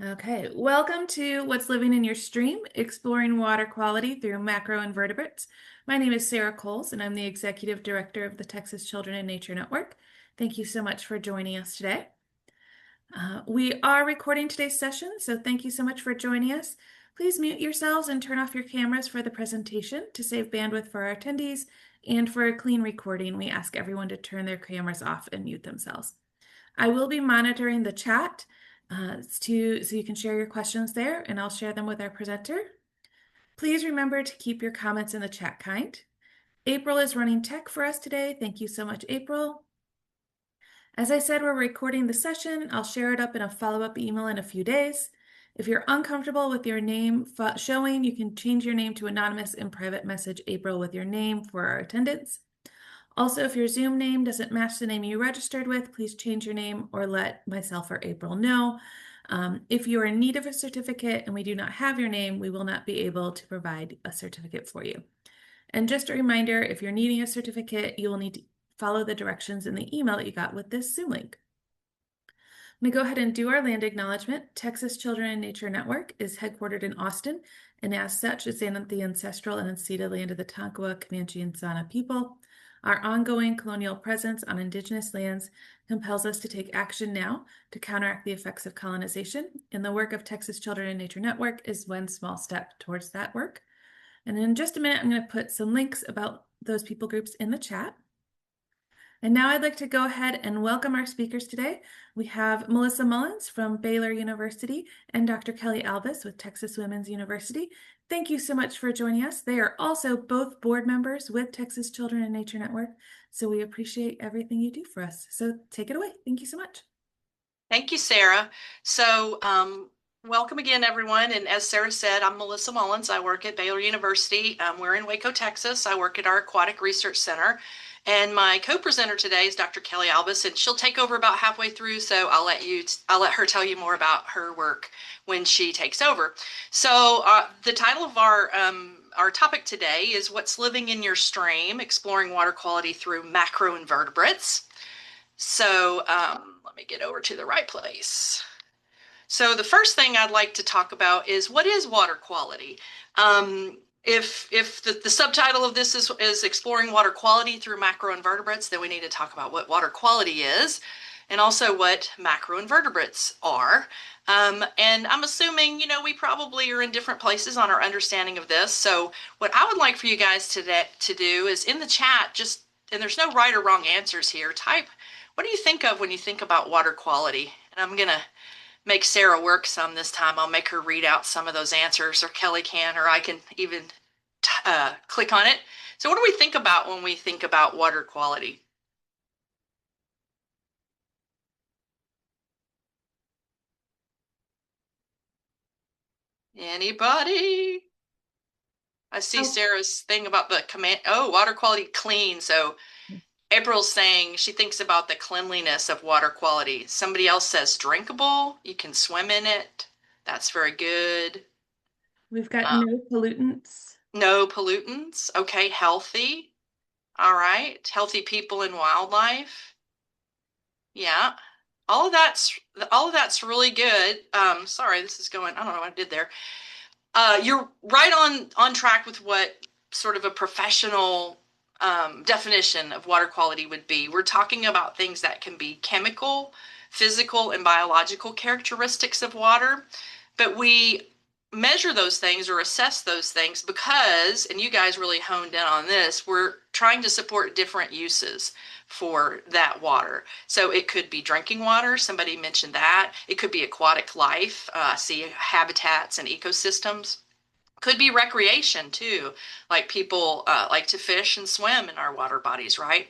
Okay, welcome to What's Living in Your Stream, exploring water quality through macroinvertebrates. My name is Sarah Coles, and I'm the Executive Director of the Texas Children in Nature Network. Thank you so much for joining us today. We are recording today's session, so thank you so much for joining us. Please mute yourselves and turn off your cameras for the presentation to save bandwidth for our attendees, and for a clean recording, we ask everyone to turn their cameras off and mute themselves. I will be monitoring the chat so you can share your questions there, and I'll share them with our presenter. Please remember to keep your comments in the chat kind. April is running tech for us today. Thank you so much, April. As I said, we're recording the session. I'll share it up in a follow-up email in a few days. If you're uncomfortable with your name showing, you can change your name to anonymous and private message April with your name for our attendance. Also, if your Zoom name doesn't match the name you registered with, please change your name or let myself or April know. If you are in need of a certificate and we do not have your name, we will not be able to provide a certificate for you. And just a reminder, if you're needing a certificate, you will need to follow the directions in the email that you got with this Zoom link. I'm going to go ahead and do our land acknowledgement. Texas Children in Nature Network is headquartered in Austin, and as such, is in the ancestral and unceded land of the Tonkawa, Comanche, and Sana people. Our ongoing colonial presence on indigenous lands compels us to take action now to counteract the effects of colonization, and the work of Texas Children in Nature Network is one small step towards that work. And in just a minute, I'm going to put some links about those people groups in the chat. And now I'd like to go ahead and welcome our speakers today. We have Melissa Mullins from Baylor University and Dr. Kelly Albus with Texas Women's University. Thank you so much for joining us. They are also both board members with Texas Children in Nature Network, so we appreciate everything you do for us. So take it away. Thank you so much. Thank you, Sarah. So welcome again, everyone. And as Sarah said, I'm Melissa Mullins. I work at Baylor University. We're in Waco, Texas. I work at our Aquatic Research Center. And my co-presenter today is Dr. Kelly Albus, and she'll take over about halfway through. So I'll let her tell you more about her work when she takes over. So the title of our topic today is What's Living in Your Stream, Exploring Water Quality Through Macroinvertebrates. So let me get over to the right place. So the first thing I'd like to talk about is what is water quality? If the subtitle of this is exploring water quality through macroinvertebrates, then we need to talk about what water quality is and also what macroinvertebrates are. And I'm assuming, we probably are in different places on our understanding of this. So what I would like for you guys to do is in the chat, and there's no right or wrong answers here, type, what do you think of when you think about water quality? And I'm going to make Sarah work some this time. I'll make her read out some of those answers, or Kelly can, or I can even click on it. So what do we think about when we think about water quality? Anybody? I see Sarah's thing about the command. Oh, water quality clean. So April's saying she thinks about the cleanliness of water quality. Somebody else says drinkable. You can swim in it. That's very good. We've got no pollutants. No pollutants. Okay, healthy. All right. Healthy people and wildlife. Yeah. All of that's really good. Sorry, this is going, I don't know what I did there. You're right on track with what sort of a professional definition of water quality would be. We're talking about things that can be chemical, physical, and biological characteristics of water, but we measure those things or assess those things because, and you guys really honed in on this, we're trying to support different uses for that water. So it could be drinking water, somebody mentioned that. It could be aquatic life, see habitats and ecosystems. Could be recreation too, like people like to fish and swim in our water bodies, right?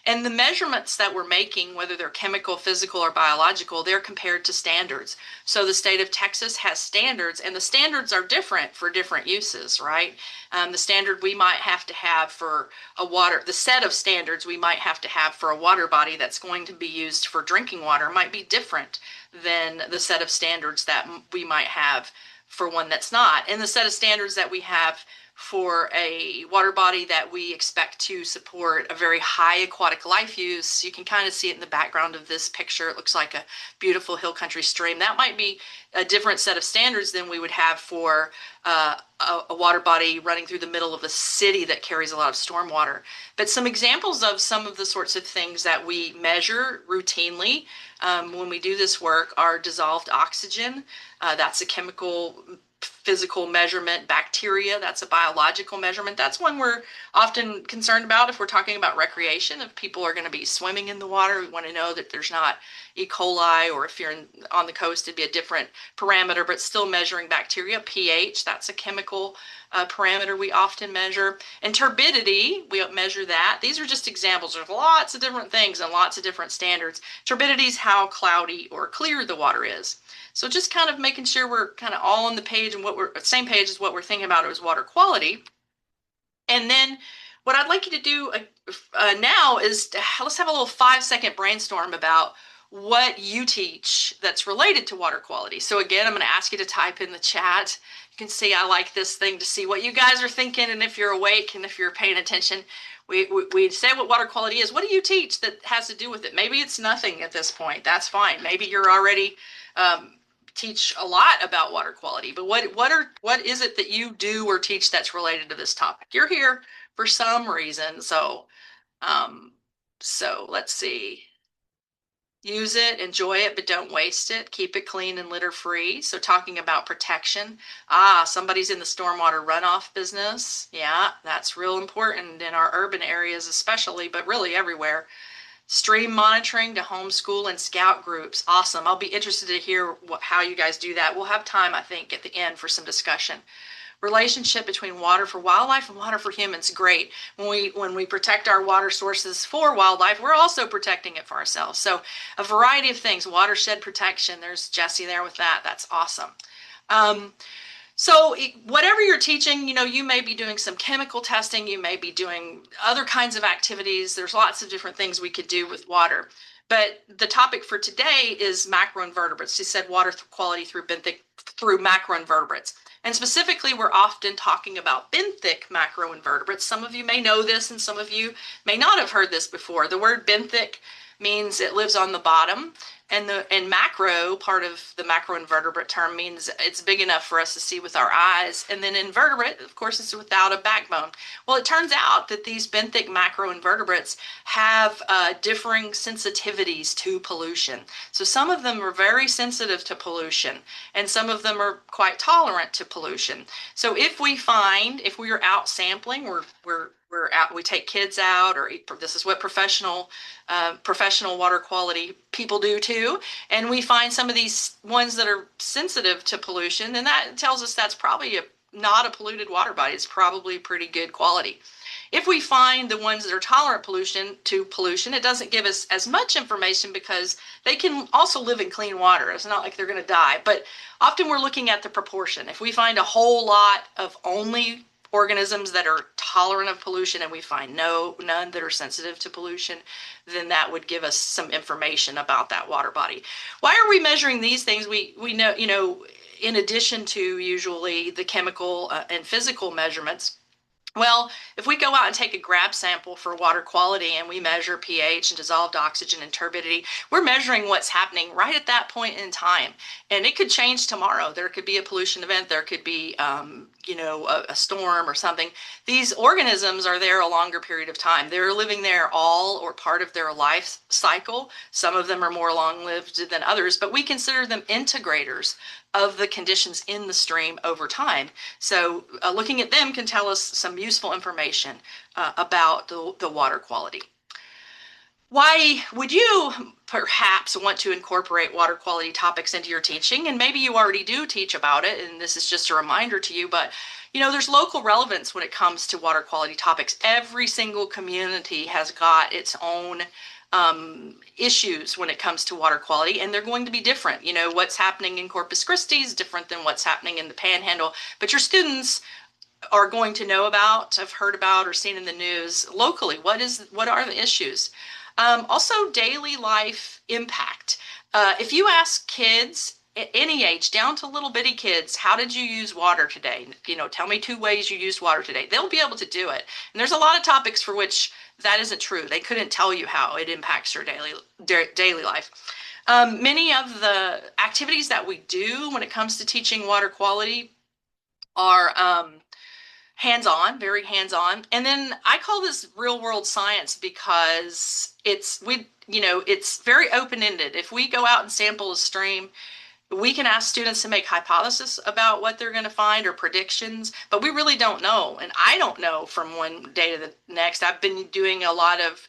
And the measurements that we're making, whether they're chemical, physical, or biological, they're compared to standards. So the state of Texas has standards, and the standards are different for different uses, right? The standard we might have to have for the set of standards we might have to have for a water body that's going to be used for drinking water might be different than the set of standards that we might have for one that's not. And the set of standards that we have for a water body that we expect to support a very high aquatic life use. You can kind of see it in the background of this picture. It looks like a beautiful hill country stream. That might be a different set of standards than we would have for a water body running through the middle of a city that carries a lot of stormwater. But some examples of some of the sorts of things that we measure routinely when we do this work are dissolved oxygen. That's a chemical physical measurement. Bacteria, that's a biological measurement. That's one we're often concerned about if we're talking about recreation. If people are going to be swimming in the water, we want to know that there's not E. coli, or if you're on the coast, it'd be a different parameter, but still measuring bacteria. pH, that's a chemical parameter we often measure. And turbidity, we measure that. These are just examples. There's lots of different things and lots of different standards. Turbidity is how cloudy or clear the water is. So just kind of making sure we're kind of all on the page and what we're same page as what we're thinking about as water quality. And then what I'd like you to do now is let's have a little 5-second brainstorm about what you teach that's related to water quality. So again, I'm going to ask you to type in the chat. You can see I like this thing to see what you guys are thinking, and if you're awake and if you're paying attention. We say what water quality is. What do you teach that has to do with it? Maybe it's nothing at this point. That's fine. Maybe you're already teach a lot about water quality, but what is it that you do or teach that's related to this topic? You're here for some reason, so let's see. Use it, enjoy it, but don't waste it. Keep it clean and litter free. So talking about protection. Somebody's in the stormwater runoff business. Yeah, that's real important in our urban areas especially, but really everywhere. Stream monitoring to homeschool and scout groups. Awesome. I'll be interested to hear how you guys do that. We'll have time, I think, at the end for some discussion. Relationship between water for wildlife and water for humans. Great. When we protect our water sources for wildlife, we're also protecting it for ourselves. So a variety of things. Watershed protection. There's Jesse there with that. That's awesome. So whatever you're teaching, you may be doing some chemical testing, you may be doing other kinds of activities. There's lots of different things we could do with water. But the topic for today is macroinvertebrates. He said water quality through macroinvertebrates. And specifically, we're often talking about benthic macroinvertebrates. Some of you may know this and some of you may not have heard this before. The word benthic means it lives on the bottom. And macro, part of the macroinvertebrate term, means it's big enough for us to see with our eyes. And then invertebrate, of course, is without a backbone. Well, it turns out that these benthic macroinvertebrates have differing sensitivities to pollution. So some of them are very sensitive to pollution, and some of them are quite tolerant to pollution. So if we are out sampling, we take kids out, or this is what professional water quality people do too, and we find some of these ones that are sensitive to pollution, and that tells us that's probably not a polluted water body. It's probably pretty good quality. If we find the ones that are tolerant to pollution, it doesn't give us as much information because they can also live in clean water. It's not like they're going to die, but often we're looking at the proportion. If we find a whole lot of only organisms that are tolerant of pollution and we find none that are sensitive to pollution, then that would give us some information about that water body. Why are we measuring these things? We know, in addition to usually the chemical and physical measurements. Well, if we go out and take a grab sample for water quality and we measure pH and dissolved oxygen and turbidity, we're measuring what's happening right at that point in time. And it could change tomorrow. There could be a pollution event. There could be, a storm or something. These organisms are there a longer period of time. They're living there all or part of their life cycle. Some of them are more long-lived than others, but we consider them integrators of the conditions in the stream over time. So looking at them can tell us some useful information about the water quality. Why would you perhaps want to incorporate water quality topics into your teaching? And maybe you already do teach about it, and this is just a reminder to you, but there's local relevance when it comes to water quality topics. Every single community has got its own issues when it comes to water quality, and they're going to be different. What's happening in Corpus Christi is different than what's happening in the Panhandle, but your students are going to know about, have heard about, or seen in the news locally. What are the issues? Also, daily life impact. If you ask kids at any age, down to little bitty kids, how did you use water today? Tell me 2 ways you used water today. They'll be able to do it. And there's a lot of topics for which that isn't true. They couldn't tell you how it impacts your daily life. Many of the activities that we do when it comes to teaching water quality are hands-on, very hands-on. And then I call this real world science because it's very open-ended. If we go out and sample a stream, we can ask students to make hypotheses about what they're going to find or predictions, but we really don't know. And I don't know from one day to the next. I've been doing a lot of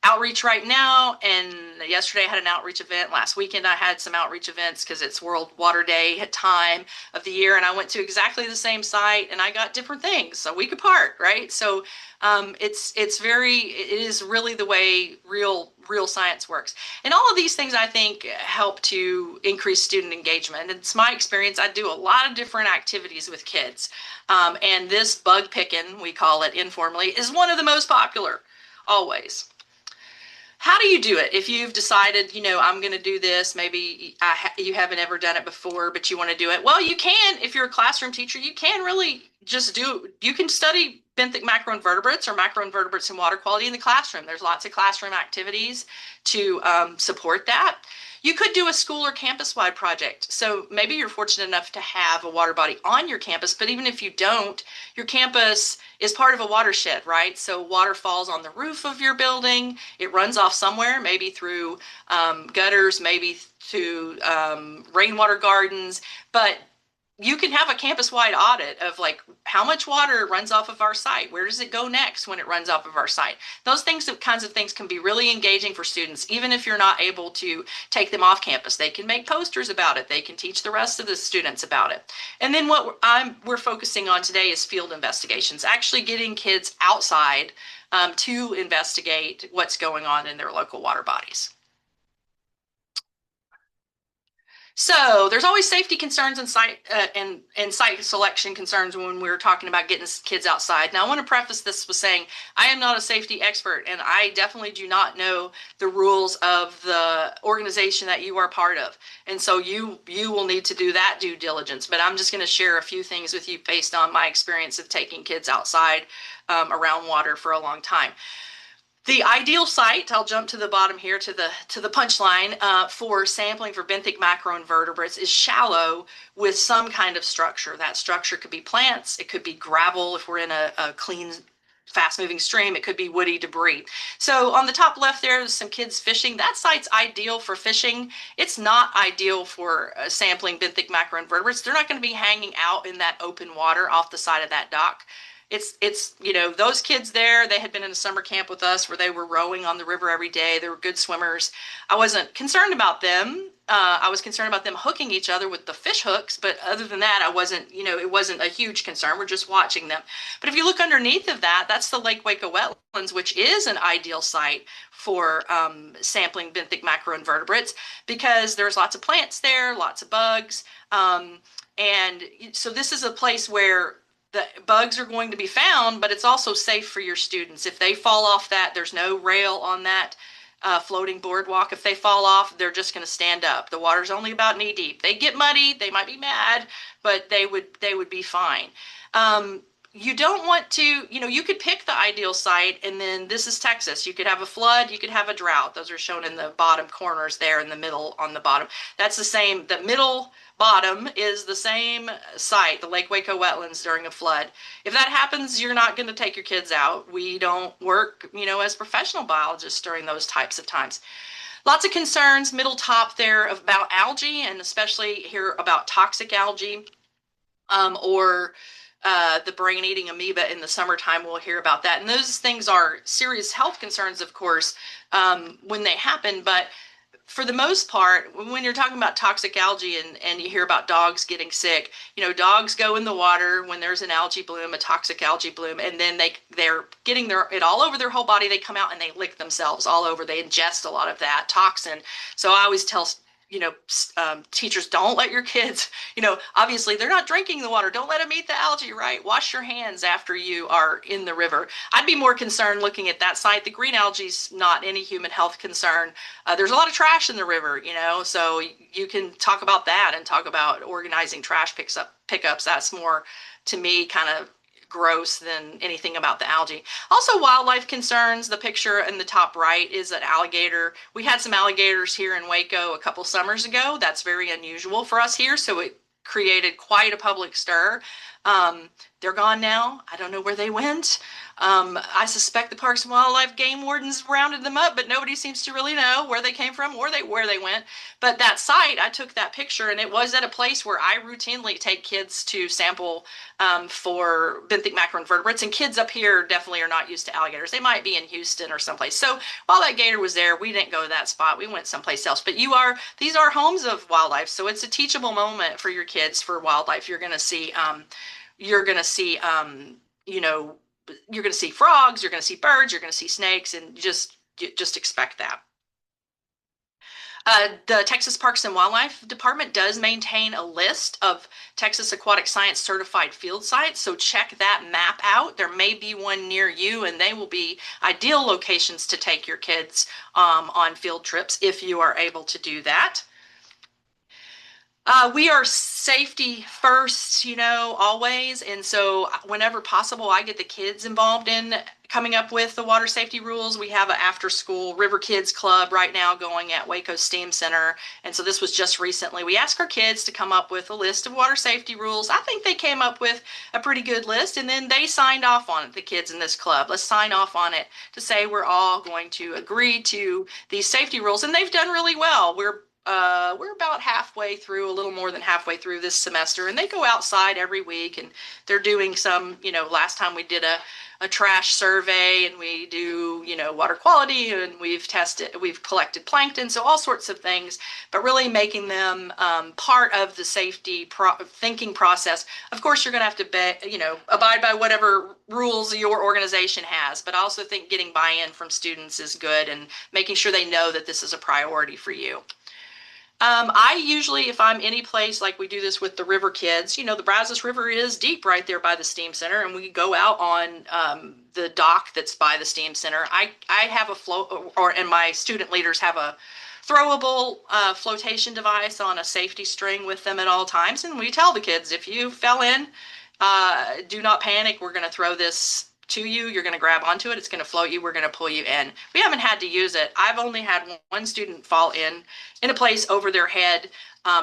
outreach right now, and yesterday I had an outreach event. Last weekend I had some outreach events because it's World Water Day time of the year, and I went to exactly the same site and I got different things a week apart, right? So it is really the way real science works. And all of these things I think help to increase student engagement. It's my experience. I do a lot of different activities with kids, and this bug picking, we call it informally, is one of the most popular always. How do you do it if you've decided, I'm going to do this? Maybe you haven't ever done it before, but you want to do it. Well, you can, if you're a classroom teacher, you can really just you can study benthic macroinvertebrates or macroinvertebrates and water quality in the classroom. There's lots of classroom activities to support that. You could do a school or campus-wide project. So maybe you're fortunate enough to have a water body on your campus, but even if you don't, your campus is part of a watershed, right? So water falls on the roof of your building. It runs off somewhere, maybe through gutters, maybe to rainwater gardens, but you can have a campus-wide audit of like how much water runs off of our site. Where does it go next when it runs off of our site? Those kinds of things can be really engaging for students, even if you're not able to take them off campus. They can make posters about it. They can teach the rest of the students about it. And then what we're focusing on today is field investigations, actually getting kids outside to investigate what's going on in their local water bodies. So there's always safety concerns and site selection concerns when we're talking about getting kids outside. Now, I want to preface this with saying I am not a safety expert, and I definitely do not know the rules of the organization that you are part of. And so you will need to do that due diligence. But I'm just going to share a few things with you based on my experience of taking kids outside around water for a long time. The ideal site, I'll jump to the bottom here to the punchline, for sampling for benthic macroinvertebrates is shallow with some kind of structure. That structure could be plants, it could be gravel if we're in a clean, fast-moving stream, it could be woody debris. So on the top left there's some kids fishing. That site's ideal for fishing. It's not ideal for sampling benthic macroinvertebrates. They're not going to be hanging out in that open water off the side of that dock. It's those kids there, they had been in a summer camp with us where they were rowing on the river every day. They were good swimmers. I wasn't concerned about them. I was concerned about them hooking each other with the fish hooks, but other than that, it wasn't a huge concern. We're just watching them. But if you look underneath of that, that's the Lake Waco wetlands, which is an ideal site for sampling benthic macroinvertebrates because there's lots of plants there, lots of bugs. And so this is a place where the bugs are going to be found, but it's also safe for your students. If they fall off that, there's no rail on that floating boardwalk. If they fall off, they're just going to stand up. The water's only about knee deep. They get muddy, they might be mad, but they would be fine. You don't want to, you could pick the ideal site, and then this is Texas. You could have a flood, you could have a drought. Those are shown in the bottom corners there in the middle on the bottom. That's the same, the middle bottom is the same site, the Lake Waco wetlands during a flood. If that happens, you're not going to take your kids out. We don't work, as professional biologists during those types of times. Lots of concerns, middle top there about algae, and especially here about toxic algae, or the brain-eating amoeba in the summertime. We'll hear about that. And those things are serious health concerns, of course, when they happen. But for the most part, when you're talking about toxic algae and you hear about dogs getting sick, dogs go in the water when there's an algae bloom, a toxic algae bloom, and then they're getting it all over their whole body. They come out and they lick themselves all over. They ingest a lot of that toxin. So I always tell teachers, don't let your kids, obviously they're not drinking the water. Don't let them eat the algae, right? Wash your hands after you are in the river. I'd be more concerned looking at that site. The green algae's not any human health concern. There's a lot of trash in the river, so you can talk about that and talk about organizing trash pickups. That's more, to me, kind of gross than anything about the algae. Also, wildlife concerns. The picture in the top right is an alligator. We had some alligators here in Waco a couple summers ago. That's very unusual for us here, so it created quite a public stir. They're gone now. I don't know where they went. I suspect the Parks and Wildlife game wardens rounded them up, but nobody seems to really know where they came from or where they went. But that site, I took that picture, and it was at a place where I routinely take kids to sample for benthic macroinvertebrates. And kids up here definitely are not used to alligators. They might be in Houston or someplace. So while that gator was there, we didn't go to that spot. We went someplace else. But these are homes of wildlife, so it's a teachable moment for your kids for wildlife. You're going to see, you know, you're going to see frogs, you're going to see birds, you're going to see snakes, and just expect that. The Texas Parks and Wildlife Department does maintain a list of Texas Aquatic Science certified field sites, so check that map out. There may be one near you, and they will be ideal locations to take your kids on field trips if you are able to do that. We are safety first, always. And so whenever possible, I get the kids involved in coming up with the water safety rules. We have an after school River Kids Club right now going at Waco STEAM Center. And so this was just recently. We asked our kids to come up with a list of water safety rules. I think they came up with a pretty good list, and then they signed off on it, the kids in this club. Let's sign off on it to say we're all going to agree to these safety rules. And they've done really well. We're about halfway through, a little more than halfway through this semester, and they go outside every week, and they're doing some, last time we did a trash survey, and we do, water quality, and we've collected plankton, so all sorts of things, but really making them part of the safety thinking process. Of course, you're going to have to, abide by whatever rules your organization has, but I also think getting buy-in from students is good, and making sure they know that this is a priority for you. I usually, if I'm any place like we do this with the river kids, the Brazos River is deep right there by the STEAM Center, and we go out on the dock that's by the STEAM Center. I have a float, and my student leaders have a throwable flotation device on a safety string with them at all times, and we tell the kids, if you fell in, do not panic. We're going to throw this to you. You're going to grab onto it. It's going to float you. We're going to pull you in. We haven't had to use it. I've only had one student fall in a place over their head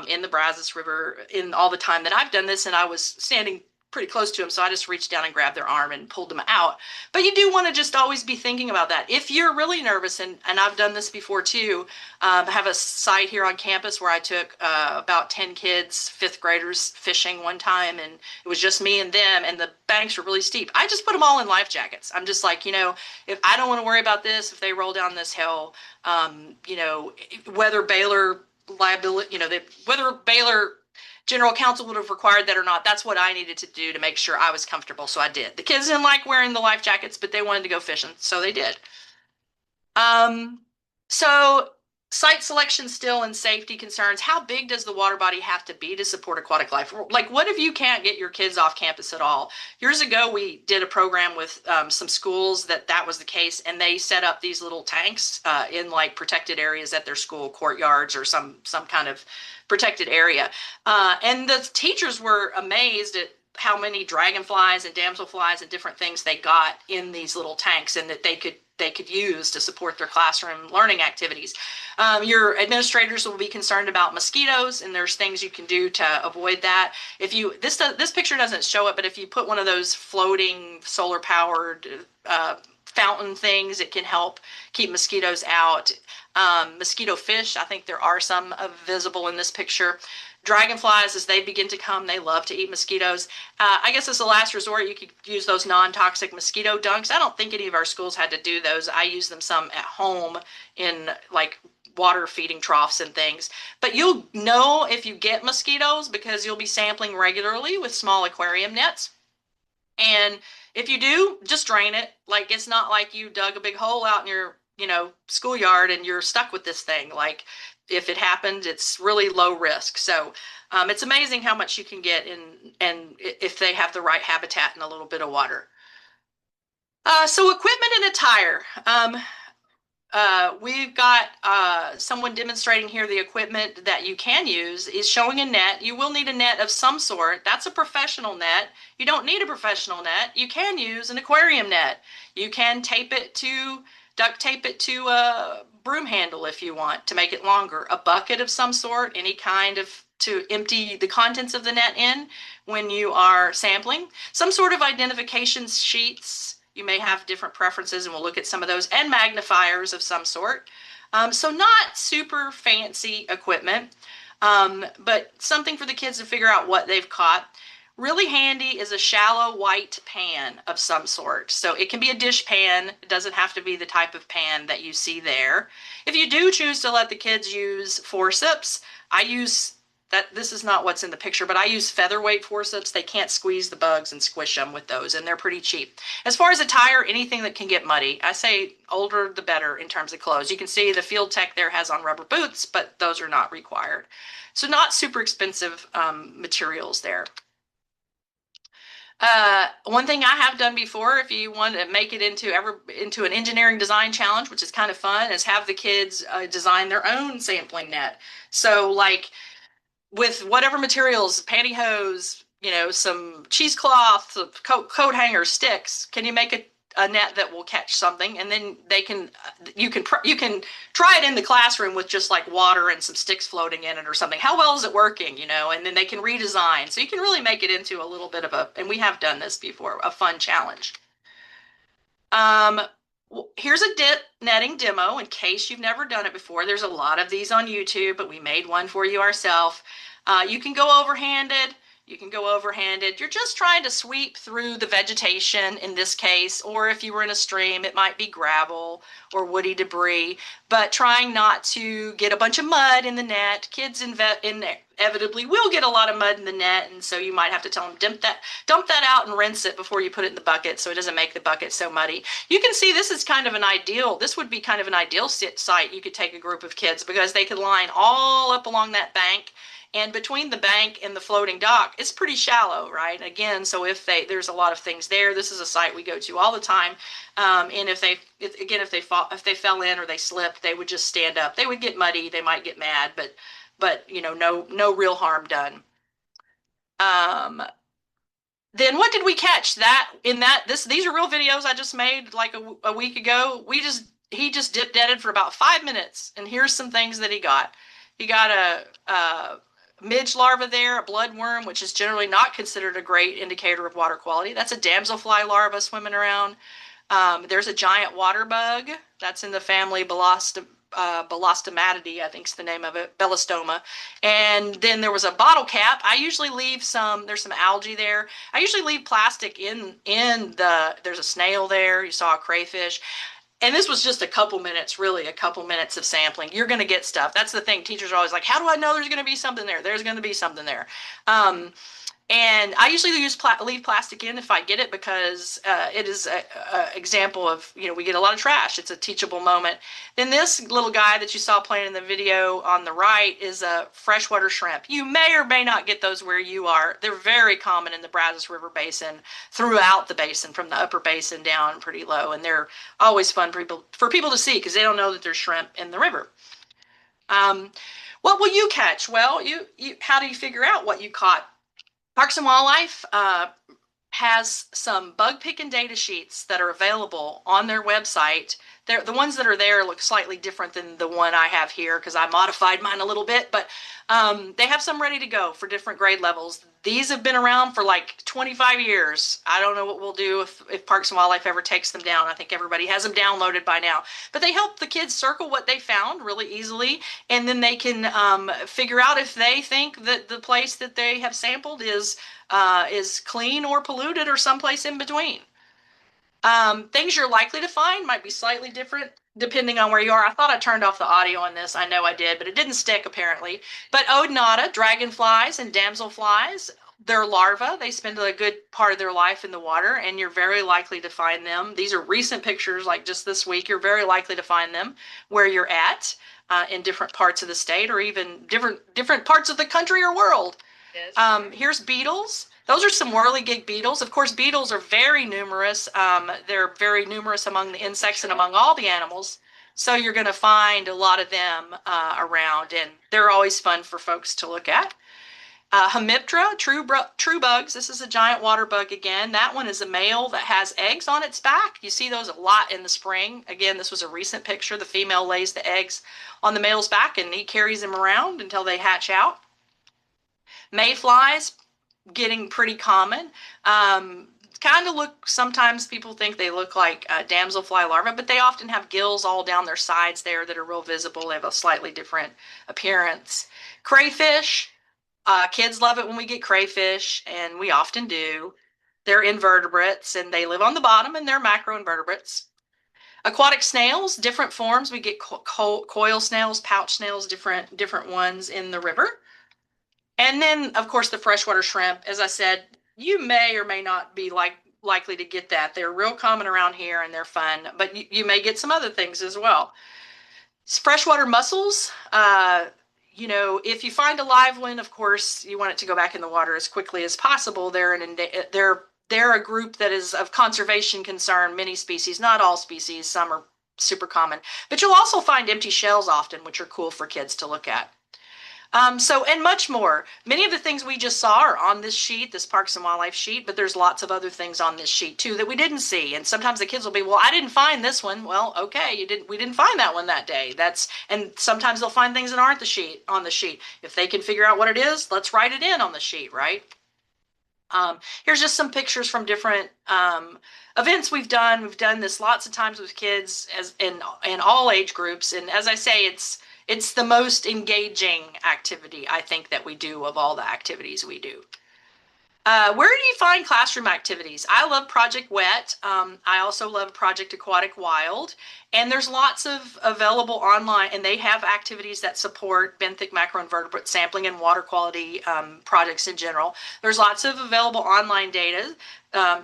in the Brazos River in all the time that I've done this, and I was standing pretty close to him, so I just reached down and grabbed their arm and pulled them out. But you do want to just always be thinking about that. If you're really nervous, and I've done this before too, I have a site here on campus where I took about 10 kids, fifth graders, fishing one time, and it was just me and them, and the banks were really steep. I just put them all in life jackets. I'm just like, if I don't want to worry about this, if they roll down this hill, whether Baylor liability, whether Baylor General Counsel would have required that or not, that's what I needed to do to make sure I was comfortable, so I did. The kids didn't like wearing the life jackets, but they wanted to go fishing, so they did. So site selection still and safety concerns. How big does the water body have to be to support aquatic life? Like, what if you can't get your kids off campus at all? Years ago, we did a program with some schools that was the case, and they set up these little tanks in like protected areas at their school courtyards or some kind of protected area. And the teachers were amazed at how many dragonflies and damselflies and different things they got in these little tanks, and that they could use to support their classroom learning activities. Your administrators will be concerned about mosquitoes, and there's things you can do to avoid that. If you this picture doesn't show it, but if you put one of those floating solar powered fountain things, it can help keep mosquitoes out. Mosquito fish, I think there are some visible in this picture. Dragonflies, as they begin to come, they love to eat mosquitoes. I guess as a last resort, you could use those non-toxic mosquito dunks. I don't think any of our schools had to do those. I use them some at home in like water feeding troughs and things. But you'll know if you get mosquitoes because you'll be sampling regularly with small aquarium nets. And if you do, just drain it. Like, it's not like you dug a big hole out in your schoolyard and you're stuck with this thing. Like, if it happened, it's really low risk. So it's amazing how much you can get in, and if they have the right habitat and a little bit of water. So equipment and attire. We've got someone demonstrating here the equipment that you can use is showing a net. You will need a net of some sort. That's a professional net. You don't need a professional net. You can use an aquarium net. You can duct tape it to a broom handle if you want to make it longer. A bucket of some sort, any kind of to empty the contents of the net in when you are sampling. Some sort of identification sheets. You may have different preferences, and we'll look at some of those, and magnifiers of some sort. So not super fancy equipment, but something for the kids to figure out what they've caught. Really handy is a shallow white pan of some sort. So it can be a dish pan. It doesn't have to be the type of pan that you see there. If you do choose to let the kids use forceps, I use that this is not what's in the picture, but I use featherweight forceps. They can't squeeze the bugs and squish them with those, and they're pretty cheap. As far as attire, anything that can get muddy. I say older the better in terms of clothes. You can see the field tech there has on rubber boots, but those are not required. So not super expensive materials there. One thing I have done before, if you want to make it into an engineering design challenge, which is kind of fun, is have the kids design their own sampling net. So like with whatever materials, pantyhose, some cheesecloth, coat hanger, sticks. Can you make a net that will catch something? And then you can try it in the classroom with just like water and some sticks floating in it or something. How well is it working? And then they can redesign. So you can really make it into a little bit of and we have done this before, a fun challenge. Here's a netting demo in case you've never done it before. There's a lot of these on YouTube, but we made one for you ourselves. You can go overhanded. You can go overhanded. You're just trying to sweep through the vegetation in this case, or if you were in a stream, it might be gravel or woody debris, but trying not to get a bunch of mud in the net. Kids inevitably will get a lot of mud in the net, and so you might have to tell them dump that out and rinse it before you put it in the bucket so it doesn't make the bucket so muddy. You can see this is this would be kind of an ideal site. You could take a group of kids because they could line all up along that bank. And between the bank and the floating dock, it's pretty shallow, right? Again, so there's a lot of things there. This is a site we go to all the time. And if they fell in or they slipped, they would just stand up. They would get muddy. They might get mad, but no real harm done. Then what did we catch? These are real videos I just made like a week ago. He just dip deaded for about 5 minutes, and here's some things that he got. He got a midge larva there, a bloodworm, which is generally not considered a great indicator of water quality. That's a damselfly larva swimming around. There's a giant water bug. That's in the family Ballastomatidae, I think is the name of it, Bellostoma. And then there was a bottle cap. I usually leave there's some algae there. I usually leave plastic there's a snail there. You saw a crayfish. And this was just a couple minutes of sampling. You're going to get stuff. That's the thing. Teachers are always like, how do I know there's going to be something there? There's going to be something there. And I usually leave plastic in if I get it because it is an example of, we get a lot of trash. It's a teachable moment. Then this little guy that you saw playing in the video on the right is a freshwater shrimp. You may or may not get those where you are. They're very common in the Brazos River Basin, throughout the basin, from the upper basin down pretty low. And they're always fun for people to see because they don't know that there's shrimp in the river. What will you catch? Well, how do you figure out what you caught? Parks and Wildlife has some bug picking data sheets that are available on their website. The ones that are there look slightly different than the one I have here because I modified mine a little bit, but they have some ready to go for different grade levels. These have been around for like 25 years. I don't know what we'll do if Parks and Wildlife ever takes them down. I think everybody has them downloaded by now. But they help the kids circle what they found really easily, and then they can figure out if they think that the place that they have sampled is clean or polluted or someplace in between. Things you're likely to find might be slightly different depending on where you are. I thought I turned off the audio on this. I know I did, but it didn't stick apparently. But odonata, dragonflies and damselflies, They're larvae. They spend a good part of their life in the water, and you're very likely to find them. These are recent pictures, like just this week. You're very likely to find them where you're at, in different parts of the state, or even different parts of the country or world. Here's beetles. Those are some whirligig beetles. Of course, beetles are very numerous. They're very numerous among the insects and among all the animals. So you're going to find a lot of them around, and they're always fun for folks to look at. Hemiptera, true bugs. This is a giant water bug again. That one is a male that has eggs on its back. You see those a lot in the spring. Again, this was a recent picture. The female lays the eggs on the male's back, and he carries them around until they hatch out. Mayflies, getting pretty common. Kind of look, sometimes people think they look like damselfly larvae, but they often have gills all down their sides there that are real visible. They have a slightly different appearance. Crayfish, kids love it when we get crayfish, and we often do. They're invertebrates, and they live on the bottom, and they're macroinvertebrates. Aquatic snails, different forms. We get coil snails, pouch snails, different ones in the river. And then, of course, the freshwater shrimp. As I said, you may or may not be likely to get that. They're real common around here, and they're fun, but you may get some other things as well. Freshwater mussels, if you find a live one, of course, you want it to go back in the water as quickly as possible. They're a group that is of conservation concern, many species, not all species. Some are super common. But you'll also find empty shells often, which are cool for kids to look at. And much more. Many of the things we just saw are on this sheet, this Parks and Wildlife sheet, but there's lots of other things on this sheet too that we didn't see. And sometimes the kids will be, well, I didn't find this one. Well, okay, we didn't find that one that day. And sometimes they'll find things that aren't on the sheet. If they can figure out what it is, let's write it in on the sheet, right? Here's just some pictures from different events we've done. We've done this lots of times with kids in all age groups. And as I say, it's the most engaging activity, I think, that we do of all the activities we do. Where do you find classroom activities? I love Project Wet. I also love Project Aquatic Wild. And there's lots of available online, and they have activities that support benthic macroinvertebrate sampling and water quality projects in general. There's lots of available online data,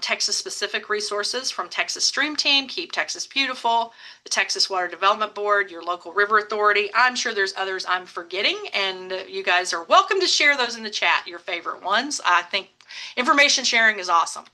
Texas-specific resources from Texas Stream Team, Keep Texas Beautiful, the Texas Water Development Board, your local river authority. I'm sure there's others I'm forgetting, and you guys are welcome to share those in the chat, your favorite ones. I think information sharing is awesome.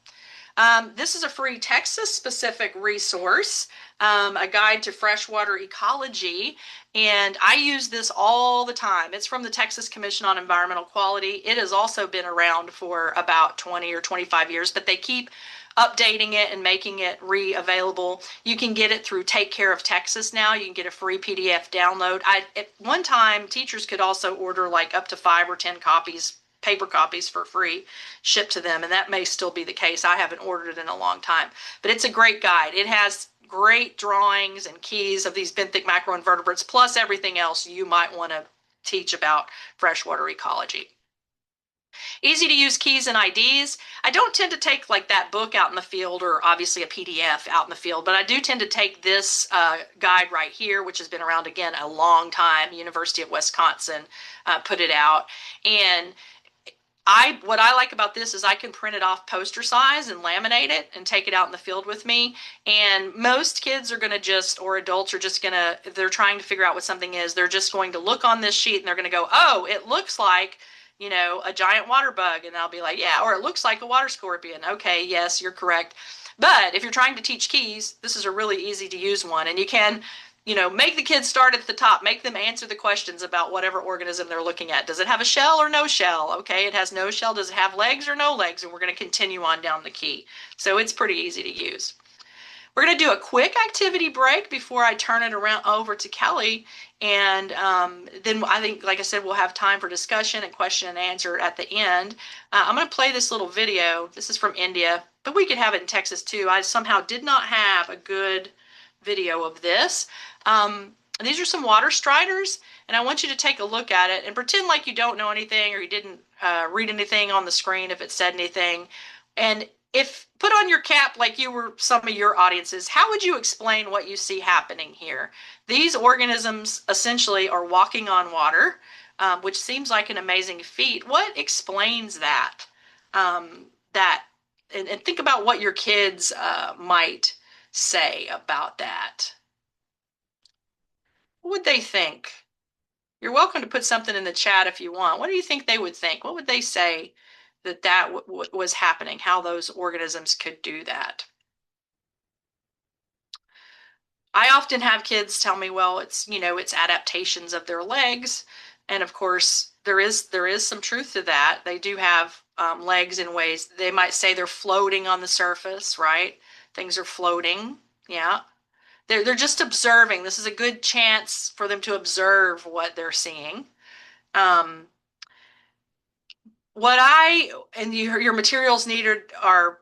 This is a free Texas-specific resource, a guide to freshwater ecology, and I use this all the time. It's from the Texas Commission on Environmental Quality. It has also been around for about 20 or 25 years, but they keep updating it and making it re-available. You can get it through Take Care of Texas now. You can get a free PDF download. At one time, teachers could also order like up to 5 or 10 copies, paper copies for free, shipped to them, and that may still be the case. I haven't ordered it in a long time, but it's a great guide. It has great drawings and keys of these benthic macroinvertebrates, plus everything else you might want to teach about freshwater ecology. Easy to use keys and IDs. I don't tend to take like that book out in the field, or obviously a PDF out in the field, but I do tend to take this guide right here, which has been around again a long time. University of Wisconsin put it out, and what I like about this is I can print it off poster size and laminate it and take it out in the field with me. And most kids are going to or adults are just going to, if they're trying to figure out what something is, they're just going to look on this sheet and they're going to go, oh, it looks like, a giant water bug. And I'll be like, yeah, or it looks like a water scorpion. Okay, yes, you're correct. But if you're trying to teach keys, this is a really easy to use one. And you can make the kids start at the top, make them answer the questions about whatever organism they're looking at. Does it have a shell or no shell? Okay, it has no shell. Does it have legs or no legs? And we're going to continue on down the key. So it's pretty easy to use. We're going to do a quick activity break before I turn it around over to Kelly. And then I think, like I said, we'll have time for discussion and question and answer at the end. I'm going to play this little video. This is from India, but we could have it in Texas too. I somehow did not have a good video of this. These are some water striders, and I want you to take a look at it and pretend like you don't know anything, or you didn't read anything on the screen if it said anything. And if put on your cap like you were some of your audiences, how would you explain what you see happening here? These organisms essentially are walking on water, which seems like an amazing feat. What explains that? That and think about what your kids might say about that. What would they think? You're welcome to put something in the chat if you want. What do you think they would think? What would they say that was happening? How those organisms could do that? I often have kids tell me, well, it's adaptations of their legs. And of course, there is some truth to that. They do have legs in ways they might say they're floating on the surface, right? Things are floating. Yeah. They're just observing. This is a good chance for them to observe what they're seeing. Um, what I and your materials needed are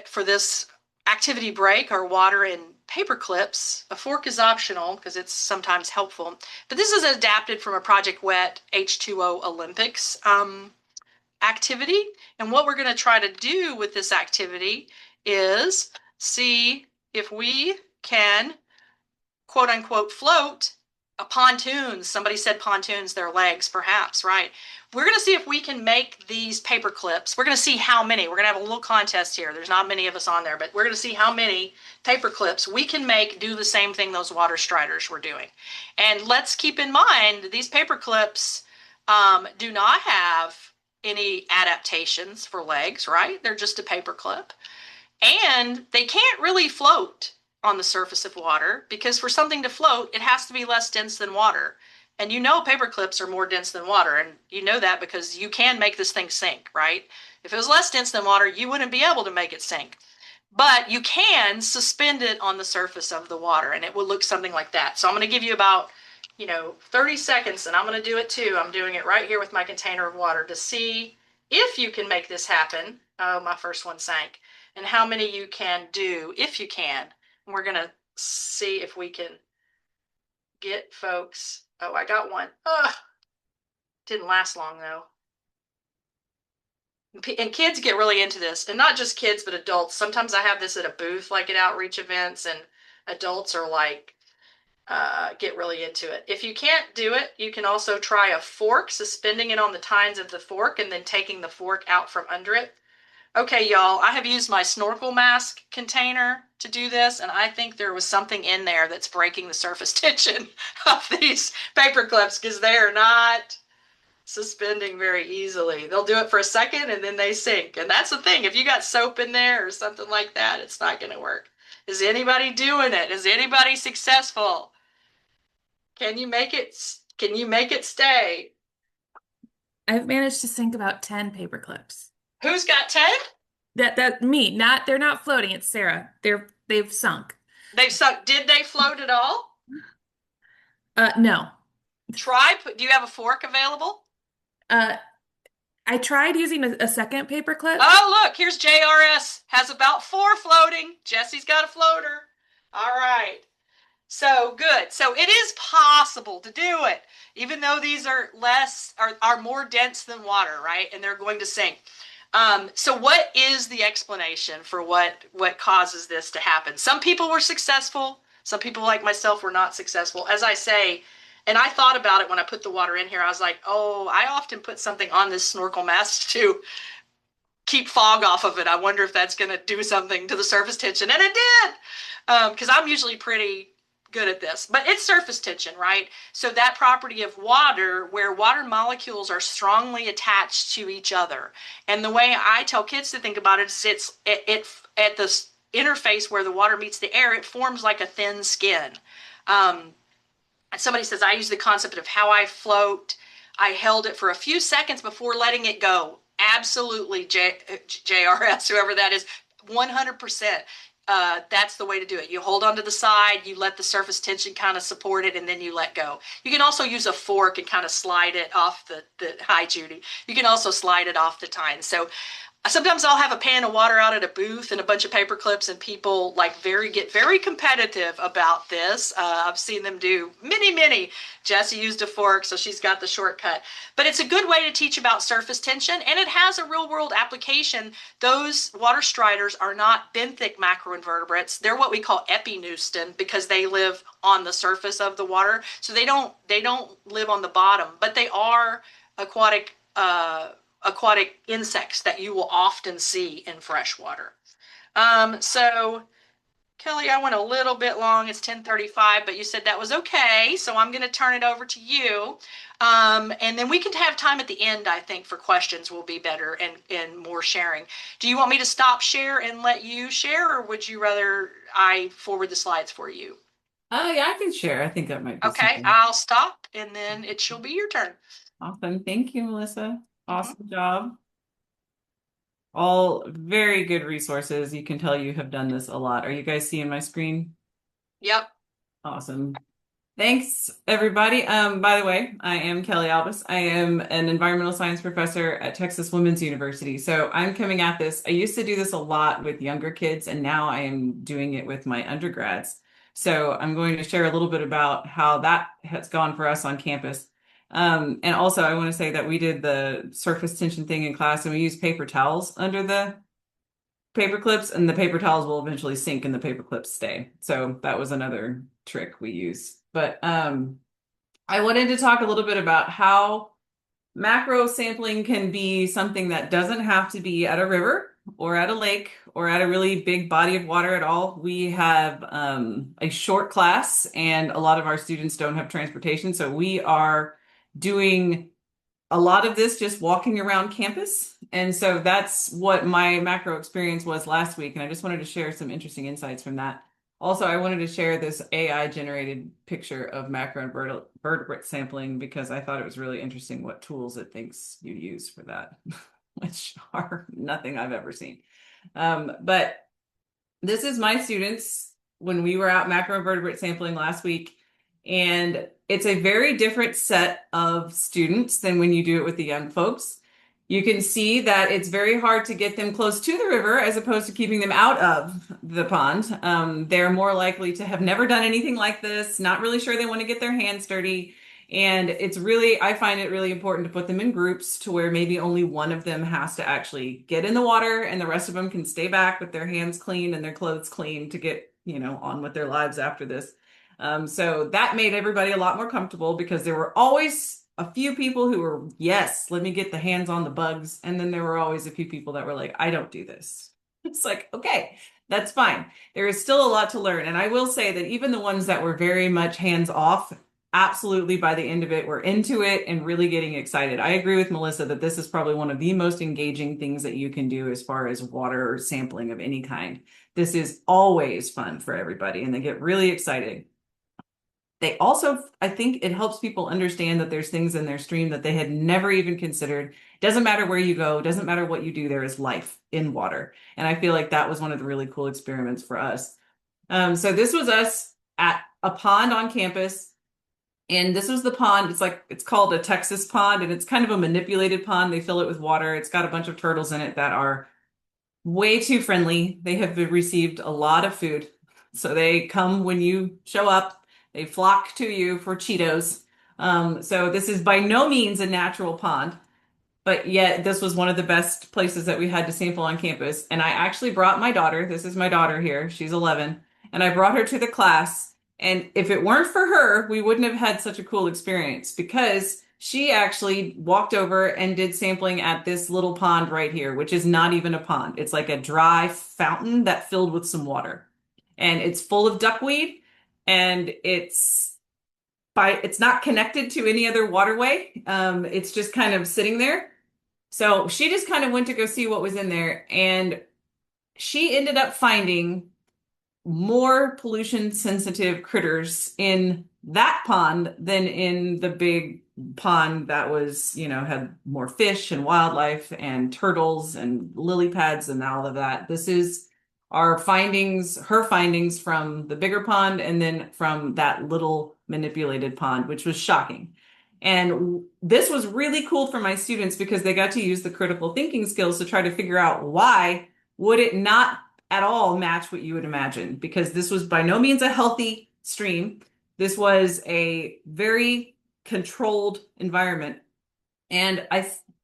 for this activity break are water and paper clips. A fork is optional because it's sometimes helpful. But this is adapted from a Project Wet H2O Olympics activity. And what we're going to try to do with this activity is see if we can quote unquote float a pontoons. Somebody said pontoons, their legs, perhaps, right? We're going to see if we can make these paper clips. We're going to see how many. We're going to have a little contest here. There's not many of us on there, but we're going to see how many paper clips we can make do the same thing those water striders were doing. And let's keep in mind these paper clips do not have any adaptations for legs, right? They're just a paper clip. And they can't really float on the surface of water because for something to float, it has to be less dense than water. And you know paper clips are more dense than water, and you know that because you can make this thing sink, right? If it was less dense than water, you wouldn't be able to make it sink. But you can suspend it on the surface of the water, and it will look something like that. So I'm going to give you about 30 seconds, and I'm going to do it too. I'm doing it right here with my container of water to see if you can make this happen. Oh, my first one sank. And how many you can do, if you can. And we're going to see if we can get folks. Oh, I got one. Oh, didn't last long though. And kids get really into this, and not just kids, but adults. Sometimes I have this at a booth, like at outreach events, and adults are like, get really into it. If you can't do it, you can also try a fork, suspending it on the tines of the fork, and then taking the fork out from under it. Okay, y'all, I have used my snorkel mask container to do this, and I think there was something in there that's breaking the surface tension of these paper clips because they are not suspending very easily. They'll do it for a second and then they sink. And that's the thing. If you got soap in there or something like that, it's not going to work. Is anybody doing it? Is anybody successful? Can you make it? Can you make it stay? I've managed to sink about 10 paper clips. Who's got 10? That me, not they're not floating, it's Sarah. They've sunk. They've sunk. Did they float at all? No. Try. Do you have a fork available? I tried using a second paper clip. Oh, look, here's JRS. Has about 4 floating. Jesse's got a floater. All right. So good. So it is possible to do it, even though these are are more dense than water, right? And they're going to sink. So what is the explanation for what causes this to happen? Some people were successful. Some people like myself were not successful. As I say, and I thought about it when I put the water in here. I was like, oh, I often put something on this snorkel mask to keep fog off of it. I wonder if that's going to do something to the surface tension. And it did, because I'm usually pretty good at this. But it's surface tension, right? So that property of water, where water molecules are strongly attached to each other. And the way I tell kids to think about it is it at the interface where the water meets the air, it forms like a thin skin. Somebody says, I use the concept of how I float. I held it for a few seconds before letting it go. Absolutely, JRS, whoever that is, 100%. That's the way to do it. You hold onto the side, you let the surface tension kind of support it, and then you let go. You can also use a fork and kind of slide it off hi, Judy. You can also slide it off the tine. So sometimes I'll have a pan of water out at a booth and a bunch of paper clips, and people get very competitive about this. I've seen them do many. Jessie used a fork, so she's got the shortcut. But it's a good way to teach about surface tension, and it has a real-world application. Those water striders are not benthic macroinvertebrates. They're what we call epineustean because they live on the surface of the water. So they don't live on the bottom, but they are aquatic aquatic insects that you will often see in freshwater. So Kelly, I went a little bit long. It's 10:35, but you said that was okay. So I'm going to turn it over to you. And then we can have time at the end, I think, for questions will be better and more sharing. Do you want me to stop share and let you share, or would you rather I forward the slides for you? Oh, yeah, I can share. I think that might be Okay, simple. I'll stop and then it shall be your turn. Awesome. Thank you, Melissa. Mhm. Awesome job. All very good resources. You can tell you have done this a lot. Are you guys seeing my screen? Yep. Awesome. Thanks, everybody. By the way, I am Kelly Albus. I am an environmental science professor at Texas Women's University. So I'm coming at this. I used to do this a lot with younger kids, and now I am doing it with my undergrads. So I'm going to share a little bit about how that has gone for us on campus. And also, I want to say that we did the surface tension thing in class, and we used paper towels under the paper clips, and the paper towels will eventually sink and the paper clips stay. So that was another trick we use. But I wanted to talk a little bit about how macro sampling can be something that doesn't have to be at a river or at a lake or at a really big body of water at all. We have a short class, and a lot of our students don't have transportation. So we are doing a lot of this just walking around campus. And so that's what my macro experience was last week. And I just wanted to share some interesting insights from that. Also, I wanted to share this AI generated picture of macroinvertebrate sampling because I thought it was really interesting what tools it thinks you use for that, which are nothing I've ever seen. But this is my students when we were out macroinvertebrate sampling last week. And it's a very different set of students than when you do it with the young folks. You can see that it's very hard to get them close to the river as opposed to keeping them out of the pond. They're more likely to have never done anything like this, not really sure they want to get their hands dirty. And I find it really important to put them in groups to where maybe only one of them has to actually get in the water and the rest of them can stay back with their hands clean and their clothes clean to get, on with their lives after this. So that made everybody a lot more comfortable because there were always a few people who were, yes, let me get the hands on the bugs. And then there were always a few people that were like, I don't do this. It's like, okay, that's fine. There is still a lot to learn. And I will say that even the ones that were very much hands off, absolutely by the end of it, were into it and really getting excited. I agree with Melissa that this is probably one of the most engaging things that you can do as far as water or sampling of any kind. This is always fun for everybody and they get really excited. They also, I think it helps people understand that there's things in their stream that they had never even considered. Doesn't matter where you go, doesn't matter what you do, there is life in water. And I feel like that was one of the really cool experiments for us. So this was us at a pond on campus. And this was the pond. It's called a Texas pond, and it's kind of a manipulated pond. They fill it with water. It's got a bunch of turtles in it that are way too friendly. They have received a lot of food. So they come when you show up. They flock to you for Cheetos. So this is by no means a natural pond, but yet this was one of the best places that we had to sample on campus. And I actually brought my daughter. This is my daughter here. She's 11. And I brought her to the class. And if it weren't for her, we wouldn't have had such a cool experience because she actually walked over and did sampling at this little pond right here, which is not even a pond. It's like a dry fountain that filled with some water. And it's full of duckweed and it's not connected to any other waterway. It's just kind of sitting there. So she just kind of went to go see what was in there, and she ended up finding more pollution sensitive critters in that pond than in the big pond that was, had more fish and wildlife and turtles and lily pads and all of that. This is her findings from the bigger pond and then from that little manipulated pond, which was shocking. And this was really cool for my students because they got to use the critical thinking skills to try to figure out why would it not at all match what you would imagine, because this was by no means a healthy stream. This was a very controlled environment. And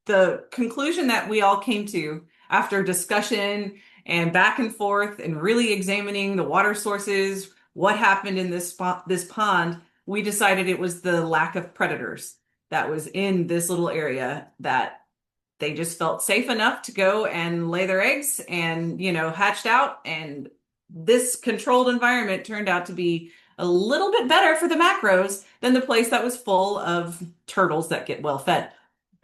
the conclusion that we all came to after discussion and back and forth and really examining the water sources, what happened in this pond, we decided it was the lack of predators that was in this little area that they just felt safe enough to go and lay their eggs and, hatched out. And this controlled environment turned out to be a little bit better for the macros than the place that was full of turtles that get well fed.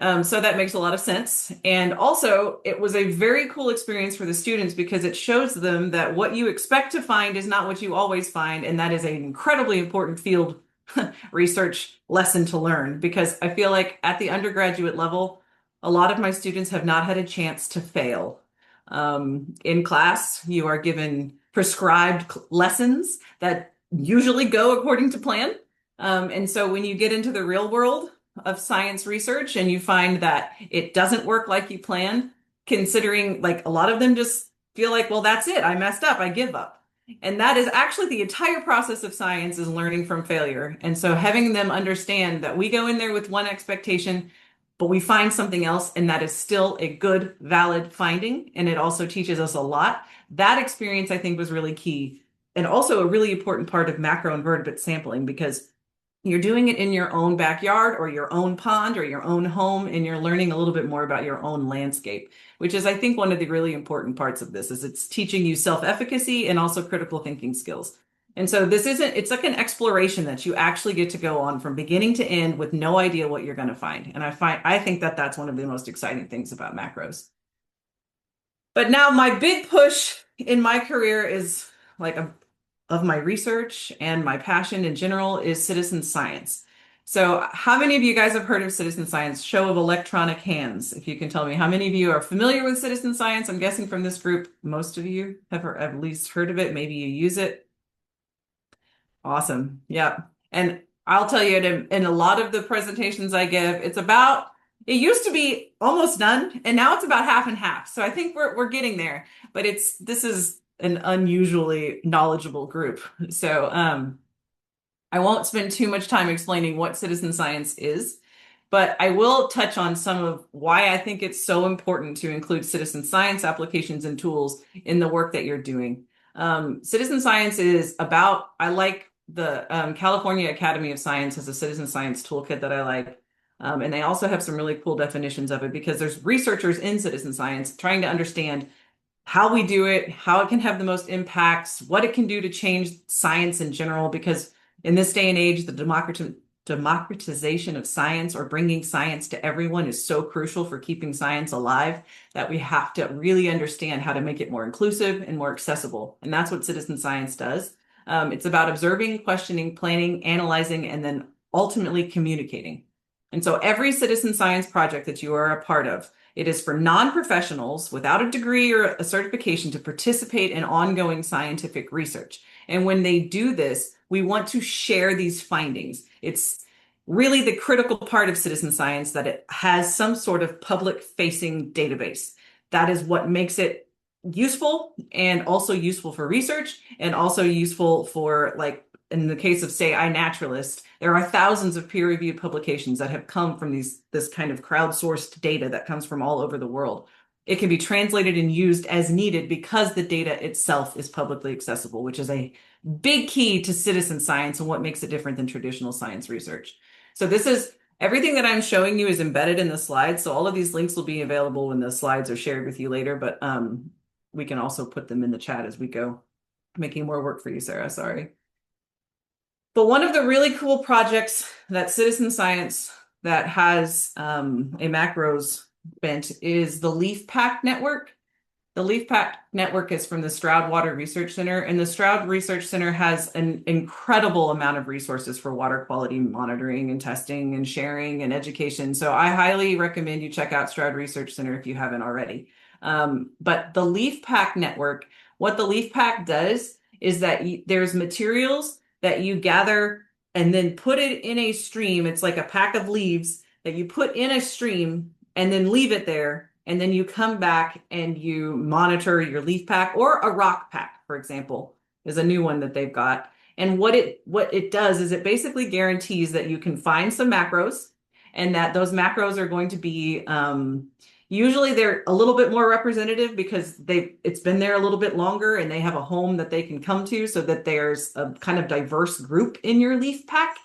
So that makes a lot of sense. And also, it was a very cool experience for the students because it shows them that what you expect to find is not what you always find. And that is an incredibly important field research lesson to learn, because I feel like at the undergraduate level, a lot of my students have not had a chance to fail. In class, you are given prescribed lessons that usually go according to plan. And so when you get into the real world of science research and you find that it doesn't work like you planned, considering like a lot of them just feel like, well, that's it. I messed up. I give up. And that is actually the entire process of science, is learning from failure. And so having them understand that we go in there with one expectation, but we find something else, and that is still a good, valid finding. And it also teaches us a lot. That experience, I think, was really key. And also a really important part of macroinvertebrate sampling, because you're doing it in your own backyard or your own pond or your own home, and you're learning a little bit more about your own landscape, which is, I think, one of the really important parts of this. Is it's teaching you self-efficacy and also critical thinking skills. And so it's like an exploration that you actually get to go on from beginning to end with no idea what you're going to find. And I think that that's one of the most exciting things about macros. But now my big push in my career is of my research and my passion in general is citizen science. So how many of you guys have heard of citizen science? Show of electronic hands. If you can tell me how many of you are familiar with citizen science. I'm guessing from this group, most of you have at least heard of it. Maybe you use it. Awesome. Yeah. And I'll tell you, in a lot of the presentations I give, it used to be almost none, and now it's about half and half. So I think we're getting there, but this is an unusually knowledgeable group. So I won't spend too much time explaining what citizen science is, but I will touch on some of why I think it's so important to include citizen science applications and tools in the work that you're doing. Citizen science is about, I like the California Academy of Science has a citizen science toolkit that I like. And they also have some really cool definitions of it, because there's researchers in citizen science trying to understand how we do it, how it can have the most impacts, what it can do to change science in general, because in this day and age, the democratization of science, or bringing science to everyone, is so crucial for keeping science alive, that we have to really understand how to make it more inclusive and more accessible. And that's what citizen science does. It's about observing, questioning, planning, analyzing, and then ultimately communicating. And so every citizen science project that you are a part of, it is for non-professionals without a degree or a certification to participate in ongoing scientific research. And when they do this, we want to share these findings. It's really the critical part of citizen science that it has some sort of public-facing database. That is what makes it useful, and also useful for research, and also useful for, like, in the case of, say, iNaturalist, there are thousands of peer-reviewed publications that have come from this kind of crowdsourced data that comes from all over the world. It can be translated and used as needed because the data itself is publicly accessible, which is a big key to citizen science and what makes it different than traditional science research. So everything that I'm showing you is embedded in the slides. So all of these links will be available when the slides are shared with you later, but we can also put them in the chat as we go, making more work for you, Sarah, sorry. But one of the really cool projects that citizen science that has a macros bent is the Leaf Pack Network. The Leaf Pack Network is from the Stroud Water Research Center, and the Stroud Research Center has an incredible amount of resources for water quality monitoring and testing and sharing and education. So I highly recommend you check out Stroud Research Center if you haven't already. But the Leaf Pack Network, what the Leaf Pack does is that there's materials that you gather and then put it in a stream. It's like a pack of leaves that you put in a stream and then leave it there. And then you come back and you monitor your leaf pack, or a rock pack, for example, is a new one that they've got. And what it does is it basically guarantees that you can find some macros, and that those macros are going to be, usually they're a little bit more representative because it's been there a little bit longer and they have a home that they can come to, so that there's a kind of diverse group in your leaf pack.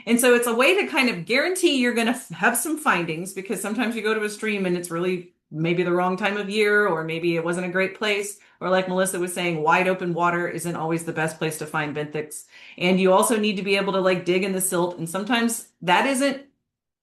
And so it's a way to kind of guarantee you're going to have some findings, because sometimes you go to a stream and it's really maybe the wrong time of year, or maybe it wasn't a great place. Or like Melissa was saying, wide open water isn't always the best place to find benthics. And you also need to be able to like dig in the silt. And sometimes that isn't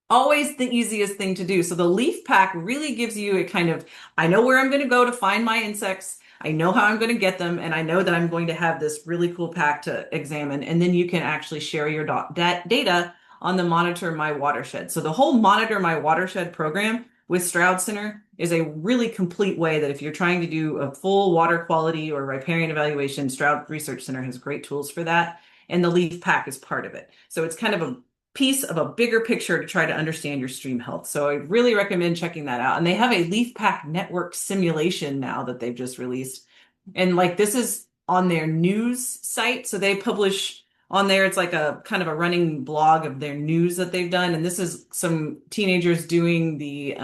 always the easiest thing to do. So the leaf pack really gives you a kind of, I know where I'm going to go to find my insects. I know how I'm going to get them. And I know that I'm going to have this really cool pack to examine. And then you can actually share your data on the Monitor My Watershed. So the whole Monitor My Watershed program with Stroud Center is a really complete way that if you're trying to do a full water quality or riparian evaluation, Stroud Research Center has great tools for that. And the leaf pack is part of it. So it's kind of a piece of a bigger picture to try to understand your stream health. So I really recommend checking that out. And they have a leaf pack network simulation now that they've just released. And like this is on their news site. So they publish on there, it's like a kind of a running blog of their news that they've done. And this is some teenagers doing the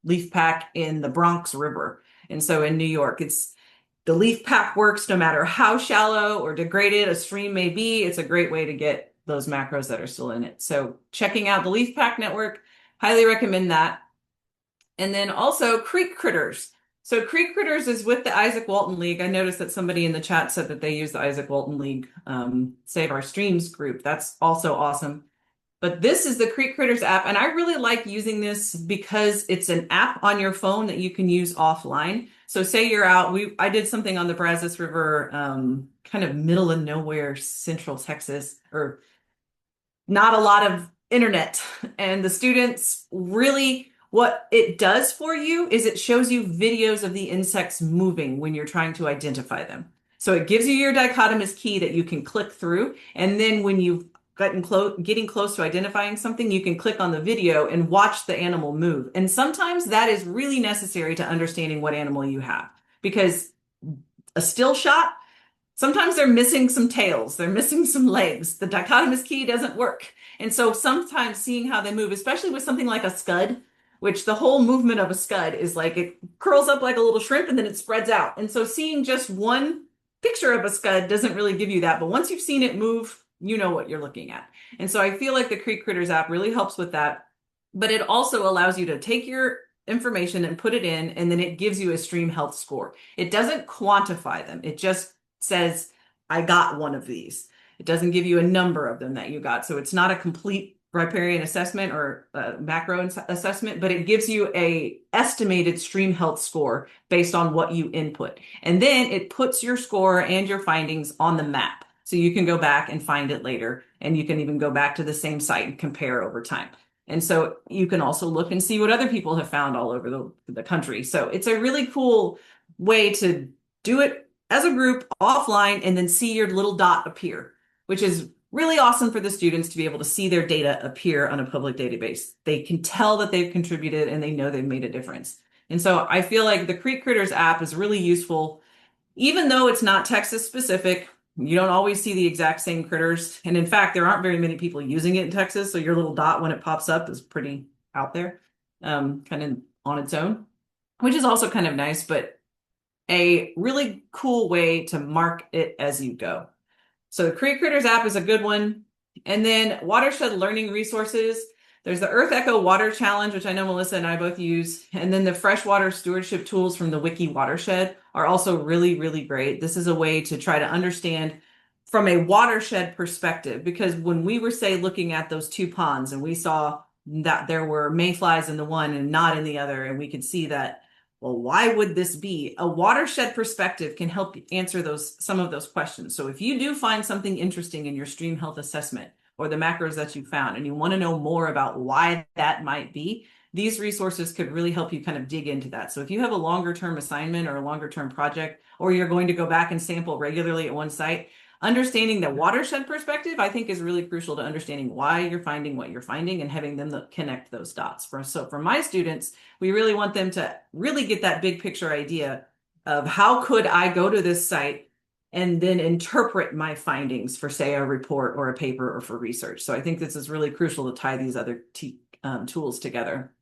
leaf pack in the Bronx River. And so in New York, the leaf pack works no matter how shallow or degraded a stream may be. It's a great way to get those macros that are still in it. So checking out the leaf pack network, highly recommend that. And then also creek critters. So creek critters is with the Isaac Walton League. I noticed that somebody in the chat said that they use the Isaac Walton League Save Our Streams group. That's also awesome. But this is the Creek Critters app, and I really like using this because it's an app on your phone that you can use offline. So say you're out, I did something on the Brazos River, kind of middle of nowhere, central Texas, or not a lot of internet. And the students really, what it does for you is it shows you videos of the insects moving when you're trying to identify them. So it gives you your dichotomous key that you can click through. And then when you've getting close to identifying something, you can click on the video and watch the animal move. And sometimes that is really necessary to understanding what animal you have, because a still shot, sometimes they're missing some tails, they're missing some legs. The dichotomous key doesn't work. And so sometimes seeing how they move, especially with something like a scud, which the whole movement of a scud is like it curls up like a little shrimp and then it spreads out. And so seeing just one picture of a scud doesn't really give you that. But once you've seen it move, you know what you're looking at. And so I feel like the Creek Critters app really helps with that. But it also allows you to take your information and put it in, and then it gives you a stream health score. It doesn't quantify them. It just says, I got one of these. It doesn't give you a number of them that you got. So it's not a complete riparian assessment or macro assessment, but it gives you a estimated stream health score based on what you input. And then it puts your score and your findings on the map. So you can go back and find it later, and you can even go back to the same site and compare over time. And so you can also look and see what other people have found all over the country. So it's a really cool way to do it as a group offline and then see your little dot appear, which is really awesome for the students to be able to see their data appear on a public database. They can tell that they've contributed and they know they've made a difference. And so I feel like the Creek Critters app is really useful, even though it's not Texas specific. You don't always see the exact same critters. And in fact, there aren't very many people using it in Texas. So your little dot when it pops up is pretty out there, kind of on its own, which is also kind of nice, but a really cool way to mark it as you go. So the Creek Critters app is a good one. And then watershed learning resources. There's the Earth Echo Water Challenge, which I know Melissa and I both use. And then the freshwater stewardship tools from the Wiki Watershed are also really, really great. This is a way to try to understand from a watershed perspective, because when we were, say, looking at those two ponds and we saw that there were mayflies in the one and not in the other, and we could see that, well, why would this be? A watershed perspective can help answer some of those questions. So if you do find something interesting in your stream health assessment or the macros that you found, and you want to know more about why that might be, these resources could really help you kind of dig into that. So if you have a longer term assignment or a longer term project, or you're going to go back and sample regularly at one site, understanding the watershed perspective, I think, is really crucial to understanding why you're finding what you're finding and having them connect those dots. So for my students, we really want them to really get that big picture idea of how could I go to this site and then interpret my findings for, say, a report or a paper or for research. So I think this is really crucial to tie these other tools together.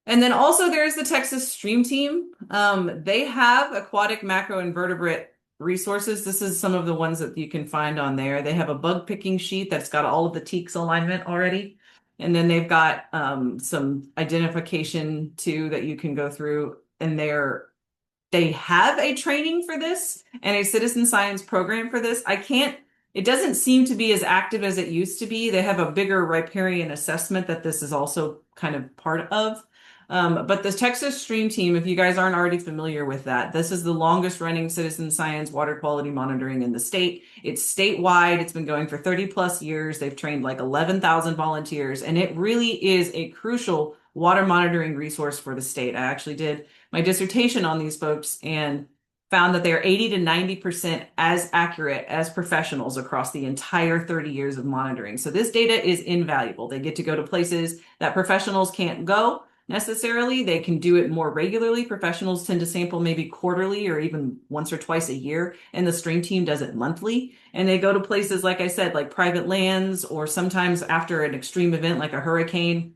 And then also there's the Texas Stream Team. They have aquatic macroinvertebrate resources. This is some of the ones that you can find on there. They have a bug picking sheet that's got all of the teaks alignment already. And then they've got some identification too that you can go through, and they have a training for this and a citizen science program for this. It doesn't seem to be as active as it used to be. They have a bigger riparian assessment that this is also kind of part of. But the Texas Stream Team, if you guys aren't already familiar with that, this is the longest running citizen science water quality monitoring in the state. It's statewide. It's been going for 30 plus years. They've trained like 11,000 volunteers, and it really is a crucial water monitoring resource for the state. I actually did my dissertation on these folks and found that they are 80 to 90% as accurate as professionals across the entire 30 years of monitoring. So this data is invaluable. They get to go to places that professionals can't go necessarily. They can do it more regularly. Professionals tend to sample maybe quarterly or even once or twice a year, and the stream team does it monthly. And they go to places, like I said, like private lands, or sometimes after an extreme event like a hurricane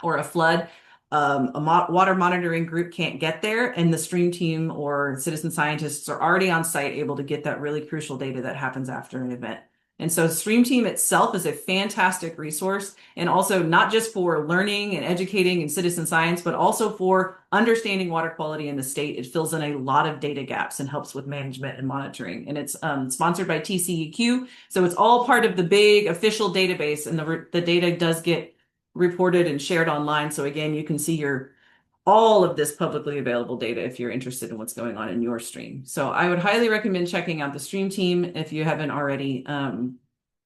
or a flood, water monitoring group can't get there, and the stream team or citizen scientists are already on site able to get that really crucial data that happens after an event. And so Stream Team itself is a fantastic resource, and also not just for learning and educating in citizen science, but also for understanding water quality in the state. It fills in a lot of data gaps and helps with management and monitoring. And it's sponsored by TCEQ. So it's all part of the big official database, and the data does get reported and shared online. So again, you can see all of this publicly available data if you're interested in what's going on in your stream. So I would highly recommend checking out the Stream Team if you haven't already.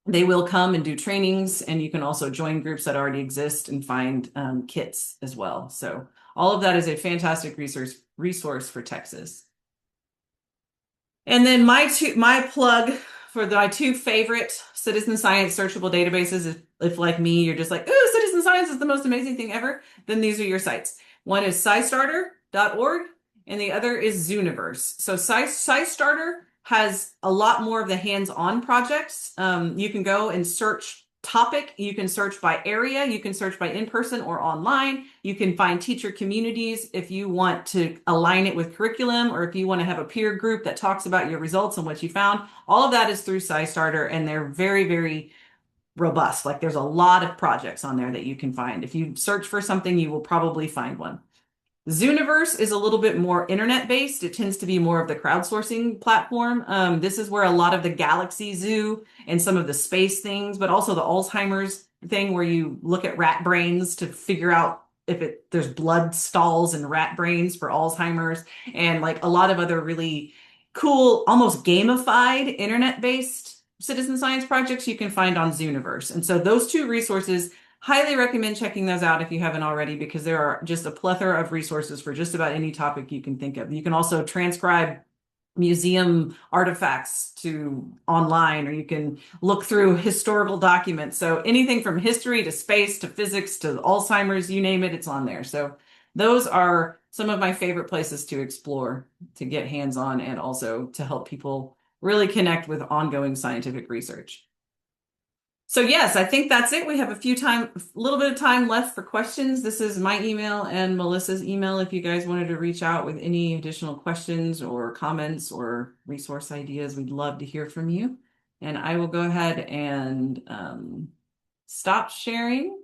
They will come and do trainings, and you can also join groups that already exist and find kits as well. So all of that is a fantastic resource for Texas. And then my plug for my two favorite citizen science searchable databases, if like me, you're just like, oh, citizen science is the most amazing thing ever, then these are your sites. One is SciStarter.org, and the other is Zooniverse. So SciStarter has a lot more of the hands-on projects. You can go and search topic. You can search by area. You can search by in-person or online. You can find teacher communities if you want to align it with curriculum, or if you want to have a peer group that talks about your results and what you found. All of that is through SciStarter, and they're very, very robust. Like, there's a lot of projects on there that you can find. If you search for something, you will probably find one. Zooniverse is a little bit more internet-based. It tends to be more of the crowdsourcing platform. This is where a lot of the Galaxy Zoo and some of the space things, but also the Alzheimer's thing, where you look at rat brains to figure out if there's blood stalls in rat brains for Alzheimer's, and like a lot of other really cool, almost gamified internet-based citizen science projects you can find on Zooniverse. And so those two resources, highly recommend checking those out if you haven't already, because there are just a plethora of resources for just about any topic you can think of. You can also transcribe museum artifacts to online, or you can look through historical documents. So anything from history to space to physics to Alzheimer's, you name it, it's on there. So those are some of my favorite places to explore, to get hands-on, and also to help people really connect with ongoing scientific research. So yes, I think that's it. We have a little bit of time left for questions. This is my email and Melissa's email if you guys wanted to reach out with any additional questions or comments or resource ideas. We'd love to hear from you. And I will go ahead and stop sharing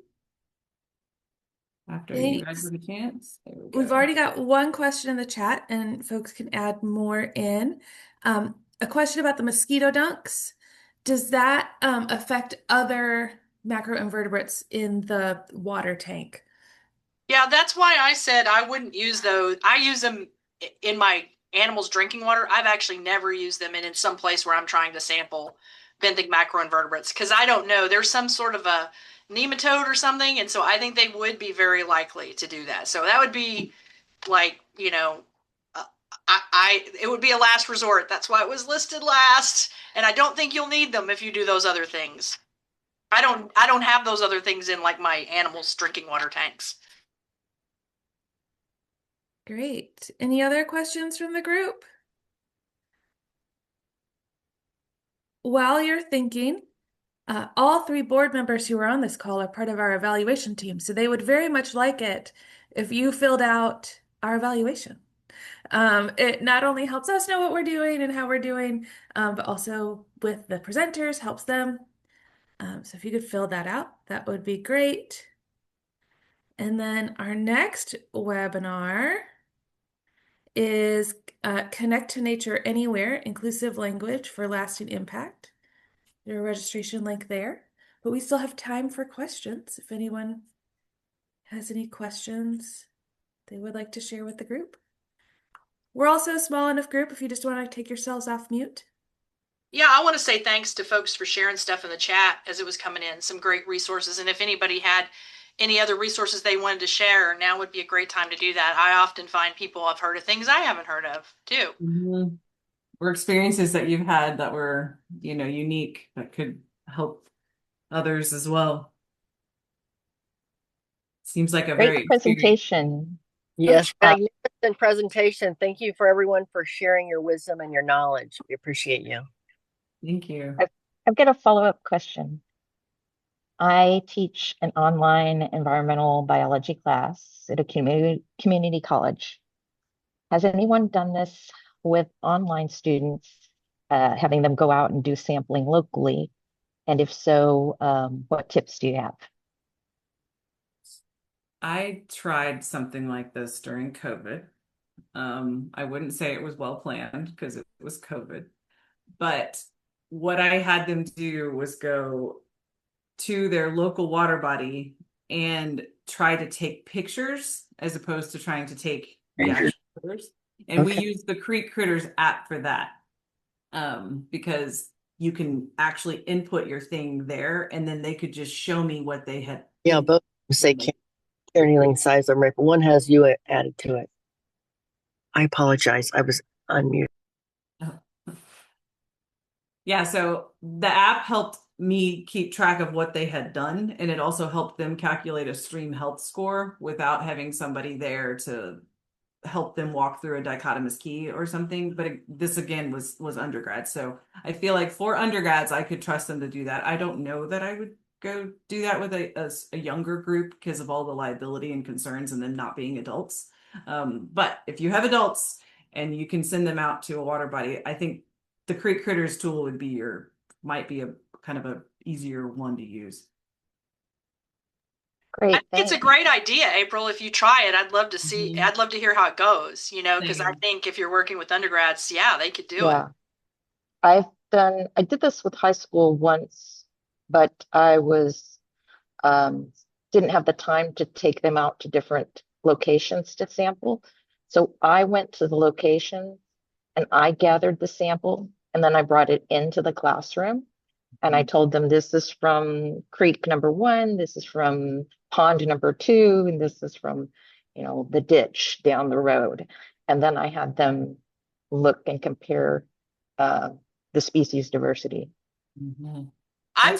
after you guys have a chance. There we go. We've already got one question in the chat, and folks can add more in. A question about the mosquito dunks. Does that affect other macroinvertebrates in the water tank? Yeah, that's why I said I wouldn't use those. I use them in my animals' drinking water. I've actually never used them in some place where I'm trying to sample benthic macroinvertebrates, because I don't know. There's some sort of a nematode or something, and so I think they would be very likely to do that. So that would be like, it would be a last resort. That's why it was listed last. And I don't think you'll need them if you do those other things. I don't have those other things in like my animals' drinking water tanks. Great. Any other questions from the group? While you're thinking, all three board members who are on this call are part of our evaluation team, so they would very much like it if you filled out our evaluation. It not only helps us know what we're doing and how we're doing, but also with the presenters, helps them. So if you could fill that out, that would be great. And then our next webinar is Connect to Nature Anywhere, Inclusive Language for Lasting Impact. There's a registration link there. But we still have time for questions if anyone has any questions they would like to share with the group. We're also a small enough group if you just want to take yourselves off mute. Yeah, I want to say thanks to folks for sharing stuff in the chat as it was coming in, some great resources. And if anybody had any other resources they wanted to share, now would be a great time to do that. I often find people have heard of things I haven't heard of too. Mhm. Or experiences that you've had that were, unique that could help others as well. Seems like a Great very presentation. Yes, magnificent presentation. Thank you for everyone for sharing your wisdom and your knowledge. We appreciate you. Thank you. I've got a follow-up question. I teach an online environmental biology class at a community college. Has anyone done this with online students, having them go out and do sampling locally? And if so, what tips do you have? I tried something like this during COVID. I wouldn't say it was well planned because it was COVID, but what I had them do was go to their local water body and try to take pictures as opposed to trying to take the actual critters. And we use the Creek Critters app for that, because you can actually input your thing there and then they could just show me what they had. Yeah, both say carrying size or but one has you added to it. I apologize. I was unmuted. Yeah, so the app helped me keep track of what they had done, and it also helped them calculate a stream health score without having somebody there to help them walk through a dichotomous key or something. But this again was undergrad, so I feel like for undergrads I could trust them to do that. I don't know that I would go do that with a younger group because of all the liability and concerns and them not being adults. But if you have adults and you can send them out to a water body, I think the Creek Critters tool might be a kind of a easier one to use. Great. I think it's a great idea, April. If you try it, I'd love to see, I'd love to hear how it goes, because I think if you're working with undergrads, yeah, they could do it. I did this with high school once, but I didn't have the time to take them out to different locations to sample. So I went to the location and I gathered the sample and then I brought it into the classroom and I told them this is from creek number 1, this is from pond number 2, and this is from, the ditch down the road. And then I had them look and compare the species diversity. Mm-hmm. I'm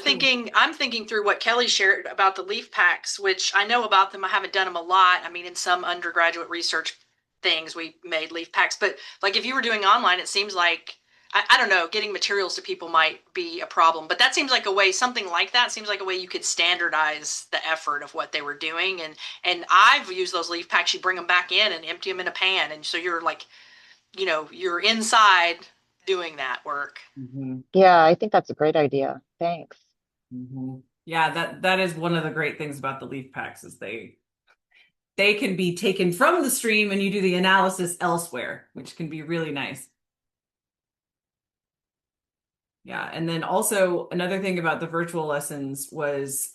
thinking through what Kelly shared about the leaf packs, which I know about them. I haven't done them a lot. I mean, in some undergraduate research things, we made leaf packs, but like if you were doing online, it seems like, I don't know, getting materials to people might be a problem, but that seems like a way, something like that seems like a way you could standardize the effort of what they were doing. And I've used those leaf packs. You bring them back in and empty them in a pan. And so you're like, you're inside doing that work. Mm-hmm. Yeah, I think that's a great idea. Thanks. Mm-hmm. Yeah, that is one of the great things about the leaf packs is they can be taken from the stream and you do the analysis elsewhere, which can be really nice. Yeah, and then also another thing about the virtual lessons was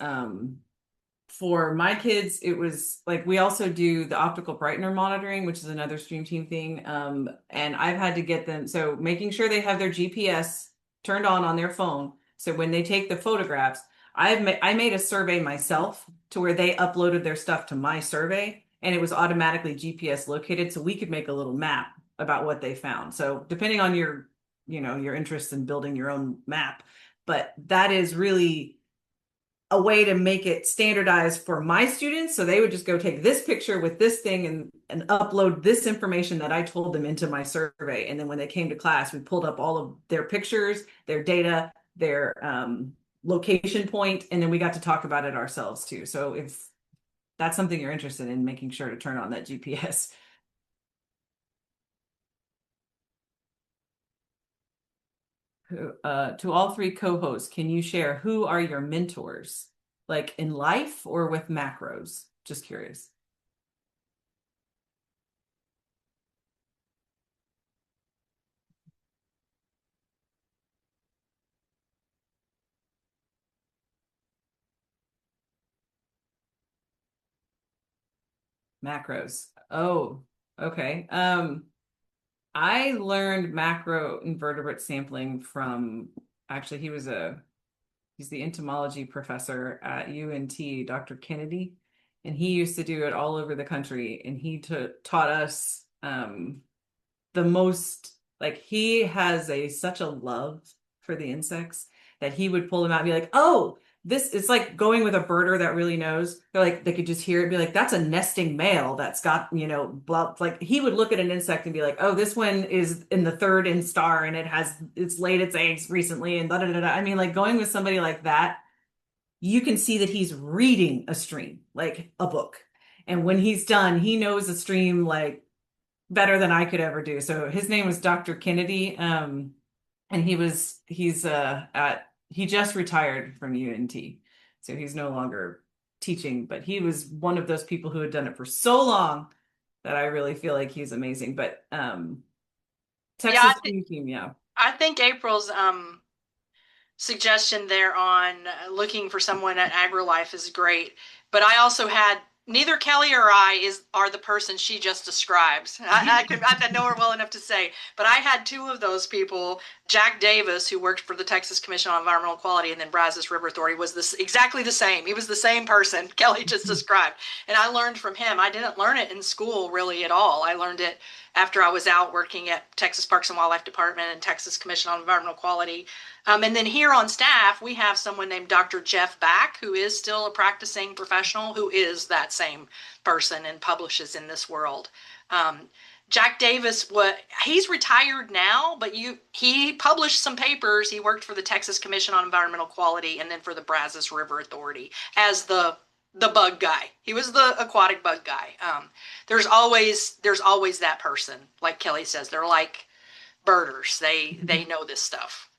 for my kids, it was like we also do the optical brightener monitoring, which is another stream team thing. And I've had to get them, so making sure they have their GPS turned on their phone. So when they take the photographs, I made a survey myself to where they uploaded their stuff to my survey and it was automatically GPS located so we could make a little map about what they found. So depending on your interest in building your own map, but that is really a way to make it standardized for my students. So they would just go take this picture with this thing and upload this information that I told them into my survey. And then when they came to class, we pulled up all of their pictures, their data, their location point, and then we got to talk about it ourselves too. So if that's something you're interested in, making sure to turn on that GPS. To all three co-hosts, can you share who are your mentors, like in life or with macros? Just curious. Macros. Oh, okay. I learned macroinvertebrate sampling from actually he's the entomology professor at UNT, Dr. Kennedy, and he used to do it all over the country, and he taught us the most, like, he has such a love for the insects that he would pull them out and be like, oh, this is like going with a birder that really knows. They're like, they could just hear it, be like, that's a nesting male that's got, blah. Like, he would look at an insect and be like, oh, this one is in the third instar and it's laid its eggs recently and da da da da. I mean, like, going with somebody like that, you can see that he's reading a stream, like a book. And when he's done, he knows a stream like better than I could ever do. So his name was Dr. Kennedy. And he just retired from UNT. So he's no longer teaching, but he was one of those people who had done it for so long that I really feel like he's amazing. But Texas team, yeah. I think April's suggestion there on looking for someone at AgriLife is great. But I also had neither Kelly or I are the person she just describes. I know her well enough to say, but I had two of those people. Jack Davis, who worked for the Texas Commission on Environmental Quality, and then Brazos River Authority, was exactly the same. He was the same person Kelly just described. And I learned from him. I didn't learn it in school really at all. I learned it after I was out working at Texas Parks and Wildlife Department and Texas Commission on Environmental Quality. And then here on staff, we have someone named Dr. Jeff Back, who is still a practicing professional, who is that same person and publishes in this world. Jack Davis, he's retired now, but he published some papers. He worked for the Texas Commission on Environmental Quality and then for the Brazos River Authority as the bug guy. He was the aquatic bug guy. There's always that person, like Kelly says. They're like birders. They know this stuff.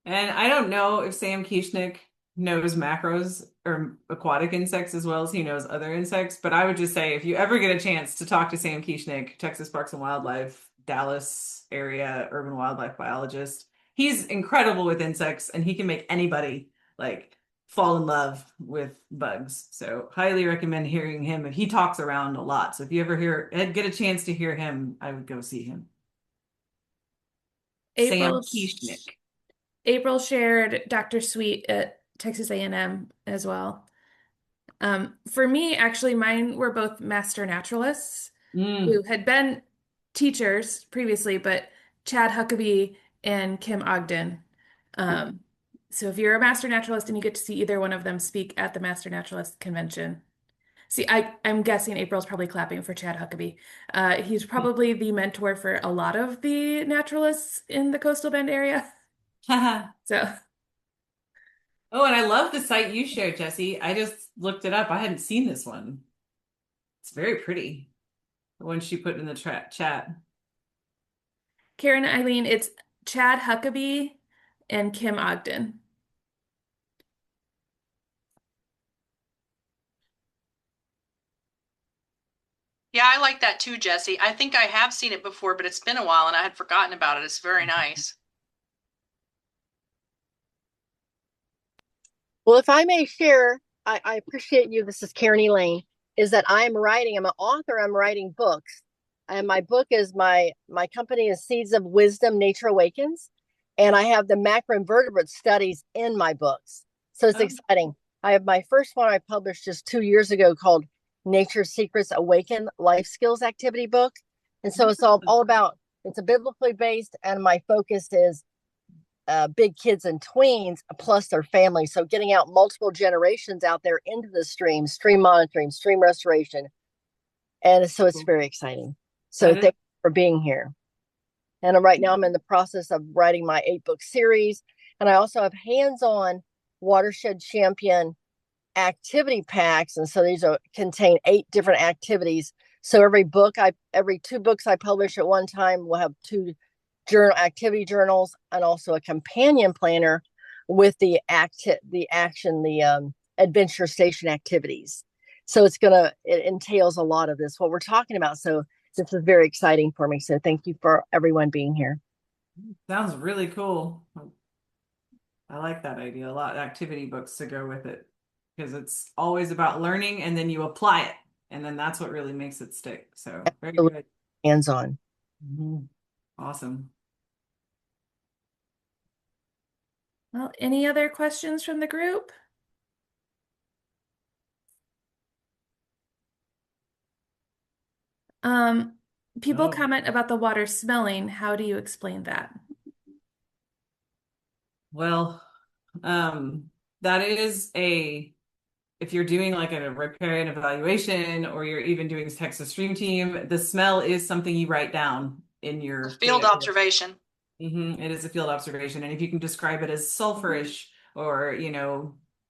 And I don't know if Sam Kieschnick knows macros or aquatic insects as well as he knows other insects, but I would just say if you ever get a chance to talk to Sam Kieschnick, Texas Parks and Wildlife, Dallas area urban wildlife biologist, he's incredible with insects and he can make anybody like fall in love with bugs. So highly recommend hearing him. He talks around a lot. So if you ever get a chance to hear him, I would go see him. Sam Kieschnick. April shared Dr. Sweet at Texas A&M as well. For me, actually, mine were both master naturalists who had been teachers previously, but Chad Huckabee and Kim Ogden. So if you're a master naturalist and you get to see either one of them speak at the Master Naturalist Convention. See, I'm guessing April's probably clapping for Chad Huckabee. He's probably the mentor for a lot of the naturalists in the Coastal Bend area. So. Oh, and I love the site you shared, Jesse. I just looked it up. I hadn't seen this one. It's very pretty. The one she put in the chat. Karen, Eileen, it's Chad Huckabee and Kim Ogden. Yeah, I like that too, Jesse. I think I have seen it before, but it's been a while and I had forgotten about it. It's very nice. Well, if I may share, I appreciate you. This is Karen Elaine. Is that I'm an author. I'm writing books, and my book is my company is Seeds of Wisdom, Nature Awakens, and I have the macroinvertebrate studies in my books. So it's exciting. I have my first one I published just 2 years ago called Nature Secrets Awaken Life Skills Activity Book, and so it's all about. It's a biblically based, and my focus is big kids and tweens plus their families. So getting out multiple generations out there into the stream monitoring, stream restoration. And so it's very exciting. So thank you for being here. And right now I'm in the process of writing my 8-book series. And I also have hands-on Watershed Champion activity packs. And so these contain 8 different activities So every 2 books I publish at one time will have 2 activity journals and also a companion planner with the adventure station activities. So it entails a lot of this, what we're talking about. So this is very exciting for me. So thank you for everyone being here. Sounds really cool. I like that idea a lot. Activity books to go with it because it's always about learning and then you apply it. And then that's what really makes it stick. So very good. Hands-on. Awesome. Well, any other questions from the group? People comment about the water smelling. How do you explain that? Well, that is if you're doing like a riparian evaluation or you're even doing Texas Stream Team, the smell is something you write down in your Field observation. It is a field observation. And if you can describe it as sulfurish or,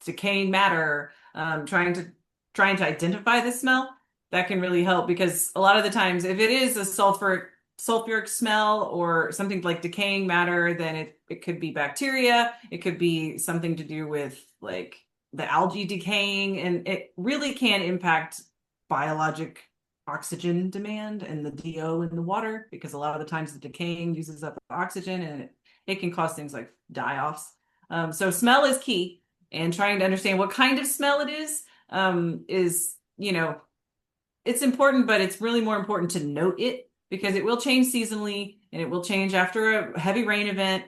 decaying matter, trying to identify the smell, that can really help because a lot of the times if it is a sulfuric smell or something like decaying matter, then it could be bacteria. It could be something to do with like the algae decaying, and it really can impact biologic oxygen demand and the DO in the water because a lot of the times the decaying uses up oxygen and it can cause things like die-offs. So smell is key, and trying to understand what kind of smell it is, it's important, but it's really more important to note it because it will change seasonally and it will change after a heavy rain event.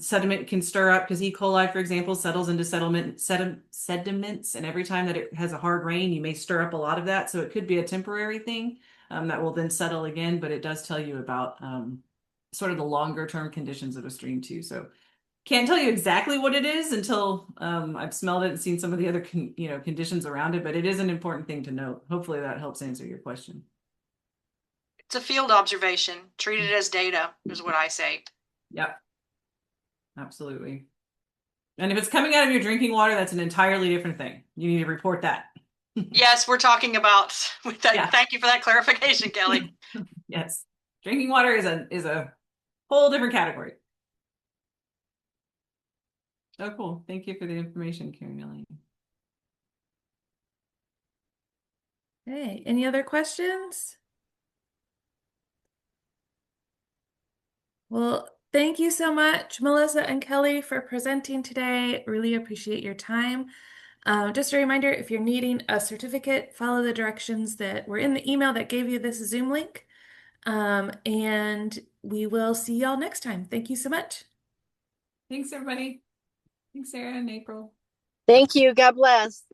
Sediment can stir up because E. coli, for example, settles into sediments, and every time that it has a hard rain, you may stir up a lot of that. So it could be a temporary thing that will then settle again, but it does tell you about sort of the longer term conditions of a stream too. So can't tell you exactly what it is until I've smelled it and seen some of the other conditions around it, but it is an important thing to note. Hopefully that helps answer your question. It's a field observation. Treat it as data is what I say. Yep. Absolutely. And if it's coming out of your drinking water, that's an entirely different thing. You need to report that. Yes, we're talking about Yeah. Thank you for that clarification, Kelly. Yes. Drinking water is a whole different category. Oh, cool. Thank you for the information, Karen Elaine. Hey, any other questions? Well, thank you so much, Melissa and Kelly, for presenting today. Really appreciate your time. Just a reminder, if you're needing a certificate, follow the directions that were in the email that gave you this Zoom link. And we will see y'all next time. Thank you so much. Thanks, everybody. Thanks, Sarah and April. Thank you. God bless.